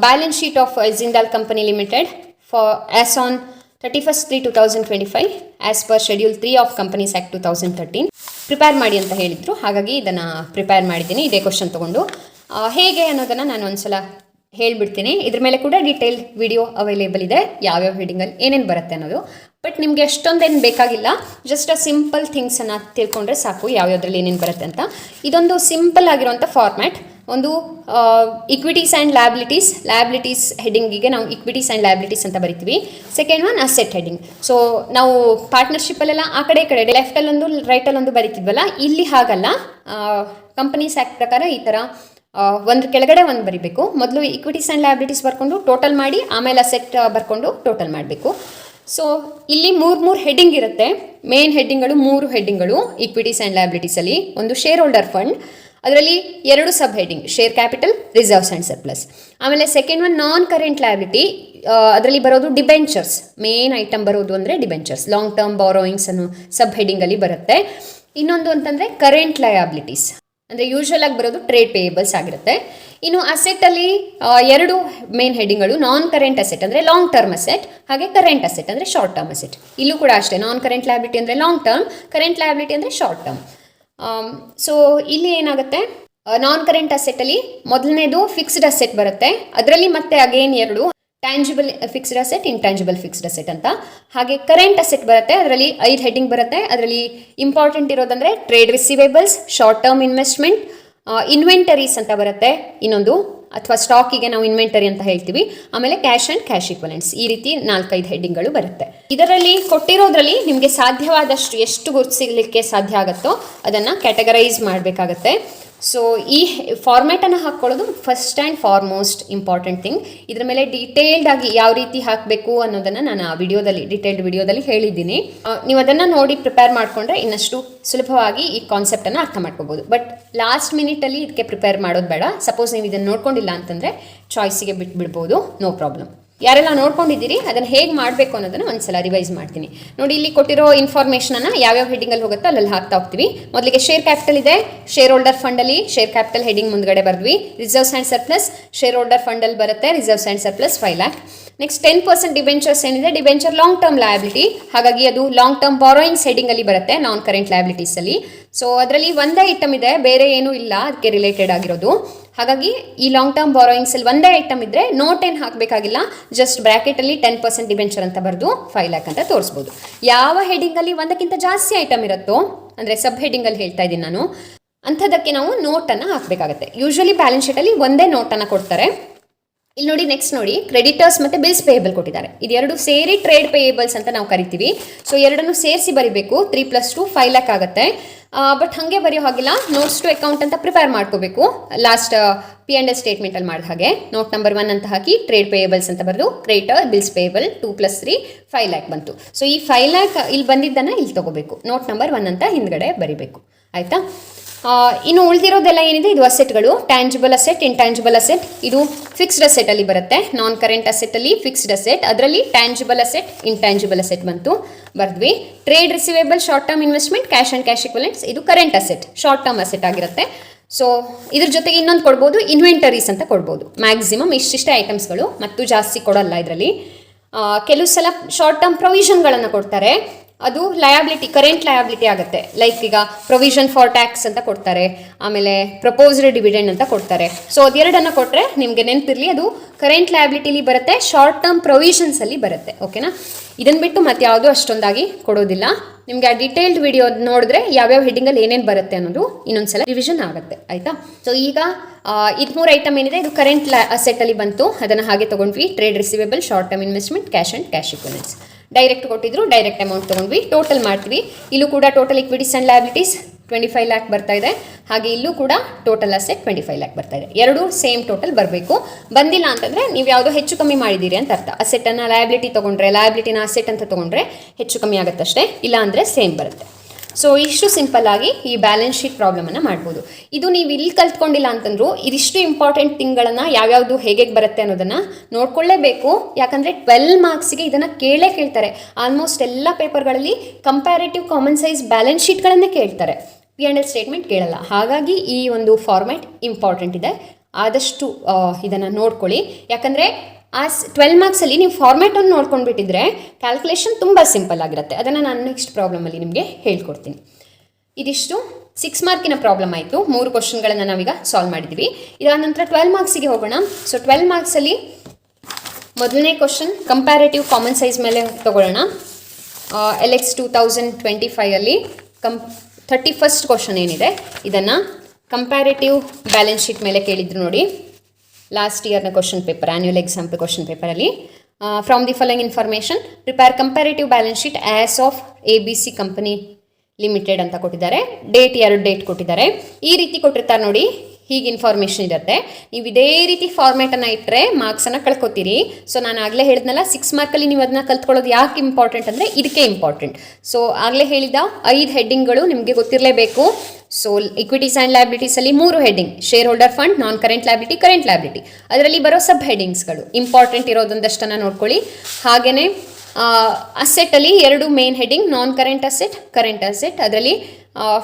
balance sheet of Jindal company limited for as on 31/3/2025 as per schedule 3 of companies act 2013 prepare ಮಾಡಿ ಅಂತ ಹೇಳಿದರು. ಹಾಗಾಗಿ ಇದನ್ನು ಪ್ರಿಪೇರ್ ಮಾಡಿದ್ದೀನಿ, ಇದೇ ಕ್ವಶನ್ ತೊಗೊಂಡು. ಹೇಗೆ ಅನ್ನೋದನ್ನು ನಾನು ಒಂದ್ಸಲ ಹೇಳಿಬಿಡ್ತೀನಿ. ಇದ್ರ ಮೇಲೆ ಕೂಡ ಡೀಟೇಲ್ ವಿಡಿಯೋ ಅವೈಲೇಬಲ್ ಇದೆ, ಯಾವ್ಯಾವ ಹೆಡಿಂಗಲ್ಲಿ ಏನೇನು ಬರುತ್ತೆ ಅನ್ನೋದು. ಬಟ್ ನಿಮಗೆ ಅಷ್ಟೊಂದೇನು ಬೇಕಾಗಿಲ್ಲ, ಜಸ್ಟ್ ಆ ಸಿಂಪಲ್ ಥಿಂಗ್ಸನ್ನು ತಿಳ್ಕೊಂಡ್ರೆ ಸಾಕು, ಯಾವ್ಯಾವ್ದ್ರಲ್ಲಿ ಏನೇನು ಬರುತ್ತೆ ಅಂತ. ಇದೊಂದು ಸಿಂಪಲ್ ಆಗಿರುವಂಥ ಫಾರ್ಮ್ಯಾಟ್. ಒಂದು ಇಕ್ವಿಟೀಸ್ ಆ್ಯಂಡ್ ಲ್ಯಾಬಿಲಿಟೀಸ್ ಹೆಡಿಂಗಿಗೆ ನಾವು ಇಕ್ವಿಟೀಸ್ ಆ್ಯಂಡ್ ಲ್ಯಾಬಿಲಿಟೀಸ್ ಅಂತ ಬರಿತೀವಿ. Second one asset heading. So ನಾವು ಪಾರ್ಟ್ನರ್ಶಿಪ್ಪಲ್ಲೆಲ್ಲ ಆ ಕಡೆ ಈ ಕಡೆ ಲೆಫ್ಟಲ್ಲೊಂದು ರೈಟಲ್ಲೊಂದು ಬರಿತಿದ್ವಲ್ಲ, ಇಲ್ಲಿ ಹಾಗಲ್ಲ. ಕಂಪನೀಸ್ ಆ್ಯಕ್ಟ್ ಪ್ರಕಾರ ಈ ಥರ ಒಂದು ಕೆಳಗಡೆ ಒಂದು ಬರಿಬೇಕು. ಮೊದಲು ಇಕ್ವಿಟೀಸ್ ಆ್ಯಂಡ್ ಲ್ಯಾಬಿಲಿಟೀಸ್ ಬರ್ಕೊಂಡು ಟೋಟಲ್ ಮಾಡಿ, ಆಮೇಲೆ ಅಸೆಟ್ ಬರ್ಕೊಂಡು ಟೋಟಲ್ ಮಾಡಬೇಕು. ಸೊ ಇಲ್ಲಿ 3 ಹೆಡ್ಡಿಂಗ್ ಇರುತ್ತೆ. ಮೇನ್ ಹೆಡ್ಡಿಂಗ್ಗಳು 3 ಹೆಡ್ಡಿಂಗ್ಗಳು ಇಕ್ವಿಟೀಸ್ ಆ್ಯಂಡ್ ಲ್ಯಾಬಿಲಿಟೀಸಲ್ಲಿ. ಒಂದು ಶೇರ್ ಹೋಲ್ಡರ್ ಫಂಡ್, ಅದರಲ್ಲಿ 2 sub heading, share capital, reserves and surplus. ಆಮೇಲೆ second one non current liability, ಅದರಲ್ಲಿ ಬರೋದು ಡಿಬೆಂಚರ್ಸ್. ಮೇನ್ ಐಟಮ್ ಬರೋದು ಅಂದರೆ ಡಿಬೆಂಚರ್ಸ್, ಲಾಂಗ್ ಟರ್ಮ್ ಬಾರೋಯಿಂಗ್ಸ್ ಅನ್ನೋ ಸಬ್ ಹೆಡ್ಡಿಂಗಲ್ಲಿ ಬರುತ್ತೆ. ಇನ್ನೊಂದು ಅಂತಂದರೆ ಕರೆಂಟ್ ಲಯಬಿಲಿಟೀಸ್. ಅಂದರೆ ಯೂಶ್ವಲ್ ಆಗಿ ಬರೋದು ಟ್ರೇಡ್ ಪೇಯಬಲ್ಸ್ ಆಗಿರುತ್ತೆ. ಇನ್ನು ಅಸೆಟ್ಟಲ್ಲಿ ಎರಡು ಮೇನ್ ಹೆಡಿಂಗ್ಗಳು, ನಾನ್ ಕರೆಂಟ್ ಅಸೆಟ್ ಅಂದರೆ ಲಾಂಗ್ ಟರ್ಮ್ ಅಸೆಟ್, ಹಾಗೆ ಕರೆಂಟ್ ಅಸೆಟ್ ಅಂದರೆ ಶಾರ್ಟ್ ಟರ್ಮ್ ಅಸೆಟ್. ಇಲ್ಲೂ ಕೂಡ ಅಷ್ಟೇ, ನಾನ್ ಕರೆಂಟ್ ಲಯಬಿಲಿಟಿ ಅಂದರೆ ಲಾಂಗ್ ಟರ್ಮ್, ಕರೆಂಟ್ ಲಯಬಿಲಿಟಿ ಅಂದರೆ ಶಾರ್ಟ್ ಟರ್ಮ್. ಸೊ ಇಲ್ಲಿ ಏನಾಗುತ್ತೆ, ನಾನ್ ಕರೆಂಟ್ ಅಸೆಟ್ಟಲ್ಲಿ ಮೊದಲನೇದು ಫಿಕ್ಸ್ಡ್ ಅಸೆಟ್ ಬರುತ್ತೆ, ಅದರಲ್ಲಿ ಮತ್ತೆ ಅಗೇನ್ ಎರಡು tangible fixed asset, intangible fixed asset ಅಂತ. ಹಾಗೆ ಕರೆಂಟ್ ಅಸೆಟ್ ಬರುತ್ತೆ, ಅದರಲ್ಲಿ 5 ಹೆಡ್ಡಿಂಗ್ ಬರುತ್ತೆ. ಅದರಲ್ಲಿ ಇಂಪಾರ್ಟೆಂಟ್ ಇರೋದಂದರೆ trade receivables, short term investment, inventories ಅಂತ ಬರುತ್ತೆ ಇನ್ನೊಂದು, ಅಥವಾ ಸ್ಟಾಕಿಗೆ ನಾವು ಇನ್ವೆಂಟರಿ ಅಂತ ಹೇಳ್ತೀವಿ. ಆಮೇಲೆ ಕ್ಯಾಶ್ ಆ್ಯಂಡ್ ಕ್ಯಾಶ್ ಇಕ್ವಲೆಂಟ್ಸ್, ಈ ರೀತಿ 4-5 ಹೆಡ್ಡಿಂಗ್ಗಳು ಬರುತ್ತೆ. ಇದರಲ್ಲಿ ಕೊಟ್ಟಿರೋದ್ರಲ್ಲಿ ನಿಮಗೆ ಸಾಧ್ಯವಾದಷ್ಟು ಎಷ್ಟು ಗುರುತಿಸಲಿಕ್ಕೆ ಸಾಧ್ಯ ಆಗುತ್ತೋ ಅದನ್ನು ಕ್ಯಾಟಗರೈಸ್ ಮಾಡಬೇಕಾಗತ್ತೆ. ಸೊ ಈ ಫಾರ್ಮ್ಯಾಟನ್ನು ಹಾಕ್ಕೊಳ್ಳೋದು first and foremost important thing. ಇದ್ರ ಮೇಲೆ ಡೀಟೇಲ್ಡ್ ಆಗಿ ಯಾವ ರೀತಿ ಹಾಕಬೇಕು ಅನ್ನೋದನ್ನು ನಾನು ಆ ವಿಡಿಯೋದಲ್ಲಿ ಡಿಟೇಲ್ಡ್ ವಿಡಿಯೋದಲ್ಲಿ ಹೇಳಿದ್ದೀನಿ. ನೀವು ಅದನ್ನು ನೋಡಿ ಪ್ರಿಪೇರ್ ಮಾಡಿಕೊಂಡ್ರೆ ಇನ್ನಷ್ಟು ಸುಲಭವಾಗಿ ಈ ಕಾನ್ಸೆಪ್ಟನ್ನು ಅರ್ಥ ಮಾಡ್ಕೋಬೋದು. ಬಟ್ ಲಾಸ್ಟ್ ಮಿನಿಟಲ್ಲಿ ಇದಕ್ಕೆ ಪ್ರಿಪೇರ್ ಮಾಡೋದು ಬೇಡ. ಸಪೋಸ್ ನೀವು ಇದನ್ನು ನೋಡ್ಕೊಂಡಿಲ್ಲ ಅಂತಂದರೆ ಚಾಯ್ಸಿಗೆ ಬಿಟ್ಬಿಡ್ಬೋದು, ನೋ ಪ್ರಾಬ್ಲಮ್. ಯಾರೆಲ್ಲ ನೋಡ್ಕೊಂಡಿದ್ದೀರಿ ಅದನ್ನು ಹೇಗೆ ಮಾಡಬೇಕು ಅನ್ನೋದನ್ನು ಒಂದ್ಸಲ ರಿವೈಸ್ ಮಾಡ್ತೀನಿ ನೋಡಿ. ಇಲ್ಲಿ ಕೊಟ್ಟಿರೋ ಇನ್ಫಾರ್ಮೇಷನನ್ನು ಯಾವ್ಯಾವ ಹೆಡಿಂಗಲ್ಲಿ ಹೋಗುತ್ತೋ ಅಲ್ಲೆಲ್ಲ ಹಾಕ್ತಾ ಹೋಗ್ತೀವಿ. ಮೊದಲಿಗೆ ಶೇರ್ ಕ್ಯಾಪಿಟಲ್ ಇದೆ, ಶೇರ್ ಹೋಲ್ಡರ್ ಫಂಡಲ್ಲಿ ಶೇರ್ ಕ್ಯಾಪಿಟಲ್ ಹೆಡಿಂಗ್ ಮುಂದ್ಗಡೆ ಬರ್ದ್ವಿ. Reserves and surplus share holder ಫಂಡಲ್ಲಿ ಬರುತ್ತೆ, reserves and surplus 5 lakh. Next 10% debentures ಏನಿದೆ, ಡಿಬೆಂಚರ್ ಲಾಂಗ್ ಟರ್ಮ್ ಲಯಬಿಲಿಟಿ, ಹಾಗಾಗಿ ಅದು ಲಾಂಗ್ ಟರ್ಮ್ ಬಾರೋಯಿಂಗ್ಸ್ ಹೆಡಿಂಗಲ್ಲಿ ಬರುತ್ತೆ ನಾನ್ ಕರೆಂಟ್ ಲಯಬಿಲಿಟೀಸಲ್ಲಿ. ಸೊ ಅದರಲ್ಲಿ ಒಂದೇ ಐಟಮ್ ಇದೆ, ಬೇರೆ ಏನೂ ಇಲ್ಲ ಅದಕ್ಕೆ ರಿಲೇಟೆಡ್ ಆಗಿರೋದು. ಹಾಗಾಗಿ ಈ ಲಾಂಗ್ ಟರ್ಮ್ ಬಾರೋಯಿಂಗ್ಸಲ್ಲಿ ಒಂದೇ ಐಟಮ್ ಇದ್ದರೆ ನೋಟ್ ಏನು ಹಾಕಬೇಕಾಗಿಲ್ಲ, ಜಸ್ಟ್ ಬ್ರ್ಯಾಕೆಟಲ್ಲಿ 10% ಡಿಬೆಂಚರ್ ಅಂತ ಬರೆದು 5 lakh ಅಂತ ತೋರಿಸ್ಬೋದು. ಯಾವ ಹೆಡಿಂಗಲ್ಲಿ ಒಂದಕ್ಕಿಂತ ಜಾಸ್ತಿ ಐಟಮ್ ಇರುತ್ತೋ, ಅಂದರೆ ಸಬ್ ಹೆಡಿಂಗಲ್ಲಿ ಹೇಳ್ತಾ ಇದ್ದೀನಿ ನಾನು, ಅಂಥದ್ದಕ್ಕೆ ನಾವು ನೋಟನ್ನು ಹಾಕಬೇಕಾಗತ್ತೆ. ಯೂಶ್ವಲಿ ಬ್ಯಾಲೆನ್ಸ್ ಶೀಟಲ್ಲಿ ಒಂದೇ ನೋಟನ್ನು ಕೊಡ್ತಾರೆ. ಇಲ್ಲಿ ನೋಡಿ, ನೆಕ್ಸ್ಟ್ ನೋಡಿ, ಕ್ರೆಡಿಟರ್ಸ್ ಮತ್ತು ಬಿಲ್ಸ್ ಪೇಯಬಲ್ ಕೊಟ್ಟಿದ್ದಾರೆ. ಇದೆರಡು ಸೇರಿ ಟ್ರೇಡ್ ಪೇಯಬಲ್ಸ್ ಅಂತ ನಾವು ಕರಿತೀವಿ. ಸೊ ಎರಡನ್ನು ಸೇರಿಸಿ ಬರೀಬೇಕು, 3+2 5 lakh ಆಗುತ್ತೆ. ಬಟ್ ಹಾಗೆ ಬರೆಯೋ ಹಾಗಿಲ್ಲ, ನೋಟ್ಸ್ ಟು ಅಕೌಂಟ್ ಅಂತ ಪ್ರಿಪೇರ್ ಮಾಡ್ಕೋಬೇಕು. ಲಾಸ್ಟ್ P&L ಸ್ಟೇಟ್ಮೆಂಟಲ್ಲಿ ಮಾಡಿದ ಹಾಗೆ ನೋಟ್ ನಂಬರ್ 1 ಅಂತ ಹಾಕಿ ಟ್ರೇಡ್ ಪೇಯಬಲ್ಸ್ ಅಂತ ಬರೆದು ಕ್ರೆಡಿಟರ್ ಬಿಲ್ಸ್ ಪೇಯಬಲ್ 2+3 5 lakh ಬಂತು. ಸೊ ಈ 5 lakh ಇಲ್ಲಿ ಬಂದಿದ್ದನ್ನು ಇಲ್ಲಿ ತೊಗೋಬೇಕು, ನೋಟ್ ನಂಬರ್ 1 ಅಂತ ಹಿಂದ್ಗಡೆ ಬರಿಬೇಕು, ಆಯಿತಾ. ಇನ್ನು ಉಳಿದಿರೋದೆಲ್ಲ ಏನಿದೆ, ಇದು ಅಸೆಟ್ಗಳು, ಟ್ಯಾಂಜಿಬಲ್ ಅಸೆಟ್, ಇಂಟ್ಯಾಂಜಿಬಲ್ ಅಸೆಟ್. ಇದು ಫಿಕ್ಸ್ಡ್ ಅಸೆಟಲ್ಲಿ ಬರುತ್ತೆ, ನಾನ್ ಕರೆಂಟ್ ಅಸೆಟಲ್ಲಿ ಫಿಕ್ಸ್ಡ್ ಅಸೆಟ್, ಅದರಲ್ಲಿ ಟ್ಯಾಂಜಿಬಲ್ ಅಸೆಟ್, ಇಂಟ್ಯಾಂಜಿಬಲ್ ಅಸೆಟ್ ಬಂತು, ಬರ್ದ್ವಿ. Trade receivable, short term investment, cash and cash equivalents, ಇದು current asset, short term asset ಆಗಿರುತ್ತೆ. ಸೊ ಇದ್ರ ಜೊತೆಗೆ ಇನ್ನೊಂದು ಕೊಡ್ಬೋದು, ಇನ್ವೆಂಟರೀಸ್ ಅಂತ ಕೊಡ್ಬೋದು. ಮ್ಯಾಕ್ಸಿಮಮ್ ಇಷ್ಟಿಷ್ಟೇ ಐಟಮ್ಸ್ಗಳು, ಮತ್ತು ಜಾಸ್ತಿ ಕೊಡಲ್ಲ ಇದರಲ್ಲಿ. ಕೆಲವು ಸಲ ಶಾರ್ಟ್ ಟರ್ಮ್ ಪ್ರೊವಿಷನ್ಗಳನ್ನು ಕೊಡ್ತಾರೆ, ಅದು ಲಯಬಿಲಿಟಿ, ಕರೆಂಟ್ ಲಯಬಿಲಿಟಿ ಆಗುತ್ತೆ. ಲೈಕ್ ಈಗ ಪ್ರೊವಿಷನ್ ಫಾರ್ ಟ್ಯಾಕ್ಸ್ ಅಂತ ಕೊಡ್ತಾರೆ, ಆಮೇಲೆ ಪ್ರಪೋಸ್ಡ್ ಡಿವಿಡೆಂಡ್ ಅಂತ ಕೊಡ್ತಾರೆ. ಸೊ ಅದೆರಡನ್ನು ಕೊಟ್ಟರೆ ನಿಮಗೆ ನೆನಪಿರಲಿ, ಅದು ಕರೆಂಟ್ ಲಯಬಿಲಿಟಿಲಿ ಬರುತ್ತೆ, ಶಾರ್ಟ್ ಟರ್ಮ್ ಪ್ರೊವಿಷನ್ಸಲ್ಲಿ ಬರುತ್ತೆ, ಓಕೆನಾ. ಇದನ್ನು ಬಿಟ್ಟು ಮತ್ತೆ ಯಾವುದೂ ಅಷ್ಟೊಂದಾಗಿ ಕೊಡೋದಿಲ್ಲ. ನಿಮಗೆ ಆ ಡೀಟೇಲ್ಡ್ ವಿಡಿಯೋ ನೋಡಿದ್ರೆ ಯಾವ್ಯಾವ ಹೆಡಿಂಗಲ್ಲಿ ಏನೇನು ಬರುತ್ತೆ ಅನ್ನೋದು ಇನ್ನೊಂದ್ಸಲ ರಿವಿಷನ್ ಆಗುತ್ತೆ, ಆಯಿತಾ. ಸೊ ಈಗ ಇದು 3 ಐಟಮ್ ಏನಿದೆ, ಇದು ಕರೆಂಟ್ ಅಸೆಟಲ್ಲಿ ಬಂತು, ಅದನ್ನು ಹಾಗೆ ತೊಗೊಂಡ್ವಿ. Trade receivable, short term investment, cash and cash equivalents. Direct ಕೊಟ್ಟಿದ್ರು, ಡೈರೆಕ್ಟ್ ಅಮೌಂಟ್ ತೊಗೊಂಡ್ವಿ. ಟೋಟಲ್ ಮಾಡ್ತೀವಿ. ಇಲ್ಲೂ ಕೂಡ total equities and liabilities 25 lakh ಬರ್ತಾ ಇದೆ. ಹಾಗೆ ಇಲ್ಲೂ ಕೂಡ ಟೋಟಲ್ ಅಸೆಟ್ 25 lakh ಬರ್ತಾ ಇದೆ. ಎರಡು ಸೇಮ್ ಟೋಟಲ್ ಬರಬೇಕು. ಬಂದಿಲ್ಲ ಅಂತಂದರೆ ನೀವು ಯಾವುದೋ ಹೆಚ್ಚು ಕಮ್ಮಿ ಮಾಡಿದ್ದೀರಿ ಅಂತ ಅರ್ಥ. ಅಸೆಟನ್ನು ಲಯಬಿಲಿಟಿ ತೊಗೊಂಡ್ರೆ, ಲಯಬಿಲಿಟಿನ ಅಸೆಟ್ ಅಂತ ತೊಗೊಂಡ್ರೆ ಹೆಚ್ಚು ಕಮ್ಮಿ ಆಗುತ್ತಷ್ಟೇ, ಇಲ್ಲ ಅಂದರೆ ಸೇಮ್ ಬರುತ್ತೆ. ಸೊ ಇಷ್ಟು ಸಿಂಪಲ್ ಆಗಿ ಈ ಬ್ಯಾಲೆನ್ಸ್ ಶೀಟ್ ಪ್ರಾಬ್ಲಮನ್ನು ಮಾಡ್ಬೋದು. ಇದು ನೀವು ಇಲ್ಲಿ ಕಲ್ತ್ಕೊಂಡಿಲ್ಲ ಅಂತಂದ್ರು, ಇದಿಷ್ಟು ಇಂಪಾರ್ಟೆಂಟ್ ಥಿಂಗ್ಗಳನ್ನು ಯಾವ್ಯಾವುದು ಹೇಗೆ ಬರುತ್ತೆ ಅನ್ನೋದನ್ನು ನೋಡ್ಕೊಳ್ಳೇಬೇಕು. ಯಾಕಂದರೆ 12 ಮಾರ್ಕ್ಸಿಗೆ ಇದನ್ನು ಕೇಳ್ತಾರೆ. ಆಲ್ಮೋಸ್ಟ್ ಎಲ್ಲ ಪೇಪರ್ಗಳಲ್ಲಿ ಕಂಪ್ಯಾರಿಟಿವ್ ಕಾಮನ್ ಸೈಜ್ ಬ್ಯಾಲೆನ್ಸ್ ಶೀಟ್ಗಳನ್ನೇ ಕೇಳ್ತಾರೆ, P&L ಸ್ಟೇಟ್ಮೆಂಟ್ ಕೇಳಲ್ಲ. ಹಾಗಾಗಿ ಈ ಒಂದು ಫಾರ್ಮ್ಯಾಟ್ ಇಂಪಾರ್ಟೆಂಟ್ ಇದೆ, ಆದಷ್ಟು ಇದನ್ನು ನೋಡ್ಕೊಳ್ಳಿ. ಯಾಕಂದರೆ ಆ 12 ಮಾರ್ಕ್ಸಲ್ಲಿ ನೀವು ಫಾರ್ಮ್ಯಾಟನ್ನು ನೋಡ್ಕೊಂಡ್ಬಿಟ್ಟಿದ್ರೆ ಕ್ಯಾಲ್ಕುಲೇಷನ್ ತುಂಬ ಸಿಂಪಲ್ ಆಗಿರುತ್ತೆ. ಅದನ್ನು ನಾನು ನೆಕ್ಸ್ಟ್ ಪ್ರಾಬ್ಲಮಲ್ಲಿ ನಿಮಗೆ ಹೇಳ್ಕೊಡ್ತೀನಿ. ಇದಿಷ್ಟು 6 ಮಾರ್ಕಿನ ಪ್ರಾಬ್ಲಮ್ ಆಯಿತು. 3 ಕ್ವಶನ್ಗಳನ್ನು ನಾವೀಗ ಸಾಲ್ವ್ ಮಾಡಿದ್ವಿ. ಇದಾದ ನಂತರ 12 ಮಾರ್ಕ್ಸಿಗೆ ಹೋಗೋಣ. ಸೊ 12 ಮಾರ್ಕ್ಸಲ್ಲಿ ಮೊದಲನೇ ಕ್ವಶನ್ ಕಂಪ್ಯಾರೇಟಿವ್ ಕಾಮನ್ ಸೈಜ್ ಮೇಲೆ ತಗೊಳ್ಳೋಣ. LX 2025ಅಲ್ಲಿ 31st ಕ್ವಶನ್ ಏನಿದೆ, ಇದನ್ನು ಕಂಪ್ಯಾರೇಟಿವ್ ಬ್ಯಾಲೆನ್ಸ್ ಶೀಟ್ ಮೇಲೆ ಕೇಳಿದ್ರು ನೋಡಿ. ಲಾಸ್ಟ್ ಇಯರ್ನ question paper, annual example question ಪೇಪರಲ್ಲಿ from the following information prepare comparative balance sheet as of ABC company limited ಅಂತ ಕೊಟ್ಟಿದ್ದಾರೆ. ಡೇಟ್ 2 ಡೇಟ್ ಕೊಟ್ಟಿದ್ದಾರೆ. ಈ ರೀತಿ ಕೊಟ್ಟಿರ್ತಾರೆ ನೋಡಿ, ಹೀಗೆ ಇನ್ಫಾರ್ಮೇಷನ್ ಇರುತ್ತೆ. ನೀವು ಇದೇ ರೀತಿ ಫಾರ್ಮ್ಯಾಟನ್ನು ಇಟ್ಟರೆ ಮಾರ್ಕ್ಸನ್ನು ಕಳ್ಕೊತೀರಿ. ಸೊ ನಾನು ಆಗಲೇ ಹೇಳಿದ್ನಲ್ಲ, 6 ಮಾರ್ಕಲ್ಲಿ ನೀವು ಅದನ್ನ ಕಲ್ತ್ಕೊಳ್ಳೋದು ಯಾಕೆ ಇಂಪಾರ್ಟೆಂಟ್ ಅಂದರೆ ಇದಕ್ಕೆ ಇಂಪಾರ್ಟೆಂಟ್. ಸೊ ಆಗಲೇ ಹೇಳಿದ 5 ಹೆಡ್ಡಿಂಗ್ಗಳು ನಿಮಗೆ ಗೊತ್ತಿರಲೇಬೇಕು. ಸೊ ಇಕ್ವಿಟೀಸ್ ಆ್ಯಂಡ್ ಲಯಬಿಲಿಟೀಸಲ್ಲಿ 3 heading, share holder fund, non current liability, current liability. ಅದರಲ್ಲಿ ಬರೋ ಸಬ್ ಹೆಡ್ಡಿಂಗ್ಸ್ಗಳು ಇಂಪಾರ್ಟೆಂಟ್ ಇರೋದೊಂದಷ್ಟನ್ನು ನೋಡ್ಕೊಳ್ಳಿ. ಹಾಗೆಯೇ ಅಸೆಟ್ಟಲ್ಲಿ 2 main heading, non current asset, current asset. ಅದರಲ್ಲಿ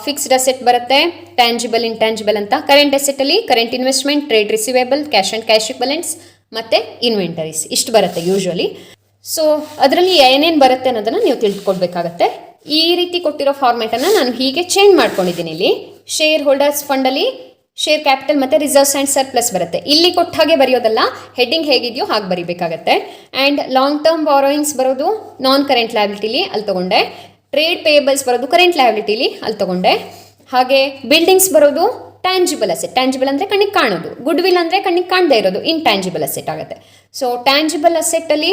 ಫಿಕ್ಸ್ಡ್ ಅಸೆಟ್ ಬರುತ್ತೆ, ಟ್ಯಾಂಜಿಬಲ್ ಇಂಟ್ಯಾಂಜಿಬಲ್ ಅಂತ. ಕರೆಂಟ್ ಅಸೆಟಲ್ಲಿ current investment, trade receivable, cash and cash equivalents ಮತ್ತು ಇನ್ವೆಂಟರೀಸ್ ಇಷ್ಟು ಬರುತ್ತೆ ಯೂಶ್ವಲಿ. ಸೊ ಅದರಲ್ಲಿ ಏನೇನು ಬರುತ್ತೆ ಅನ್ನೋದನ್ನು ನೀವು ತಿಳ್ಕೊಳ್ಬೇಕಾಗತ್ತೆ. ಈ ರೀತಿ ಕೊಟ್ಟಿರೋ ಫಾರ್ಮೇಟನ್ನು ನಾನು ಹೀಗೆ ಚೇಂಜ್ ಮಾಡ್ಕೊಂಡಿದ್ದೀನಿ. ಇಲ್ಲಿ ಶೇರ್ ಹೋಲ್ಡರ್ಸ್ ಫಂಡಲ್ಲಿ ಶೇರ್ ಕ್ಯಾಪಿಟಲ್ ಮತ್ತು ರಿಸರ್ವ್ಸ್ ಆ್ಯಂಡ್ ಸರ್ಪ್ಲಸ್ ಬರುತ್ತೆ. ಇಲ್ಲಿ ಕೊಟ್ಟ ಹಾಗೆ ಬರೆಯೋದಲ್ಲ, ಹೆಡ್ಡಿಂಗ್ ಹೇಗಿದೆಯೋ ಹಾಗೆ ಬರೀಬೇಕಾಗತ್ತೆ. ಆ್ಯಂಡ್ ಲಾಂಗ್ ಟರ್ಮ್ ಬಾರೋಯಿಂಗ್ಸ್ ಬರೋದು ನಾನ್ ಕರೆಂಟ್ ಲಯಬಿಲಿಟಿಲಿ, ಅಲ್ಲಿ ತೊಗೊಂಡೆ. ಟ್ರೇಡ್ ಪೇಯಬಲ್ಸ್ ಬರೋದು ಕರೆಂಟ್ ಲಯಬಿಲಿಟಿಲಿ, ಅಲ್ಲಿ ತೊಗೊಂಡೆ. ಹಾಗೆ ಬಿಲ್ಡಿಂಗ್ಸ್ ಬರೋದು ಟ್ಯಾಂಜಿಬಲ್ ಅಸೆಟ್. ಟ್ಯಾಂಜಿಬಲ್ ಅಂದರೆ ಕಣ್ಣಿಗೆ ಕಾಣೋದು, ಗುಡ್ ವಿಲ್ ಅಂದರೆ ಕಣ್ಣಿಗೆ ಕಾಣದೇ ಇರೋದು ಇಂಟ್ಯಾಂಜಿಬಲ್ ಅಸೆಟ್ ಆಗುತ್ತೆ. ಸೊ ಟ್ಯಾಂಜಿಬಲ್ ಅಸೆಟ್ಟಲ್ಲಿ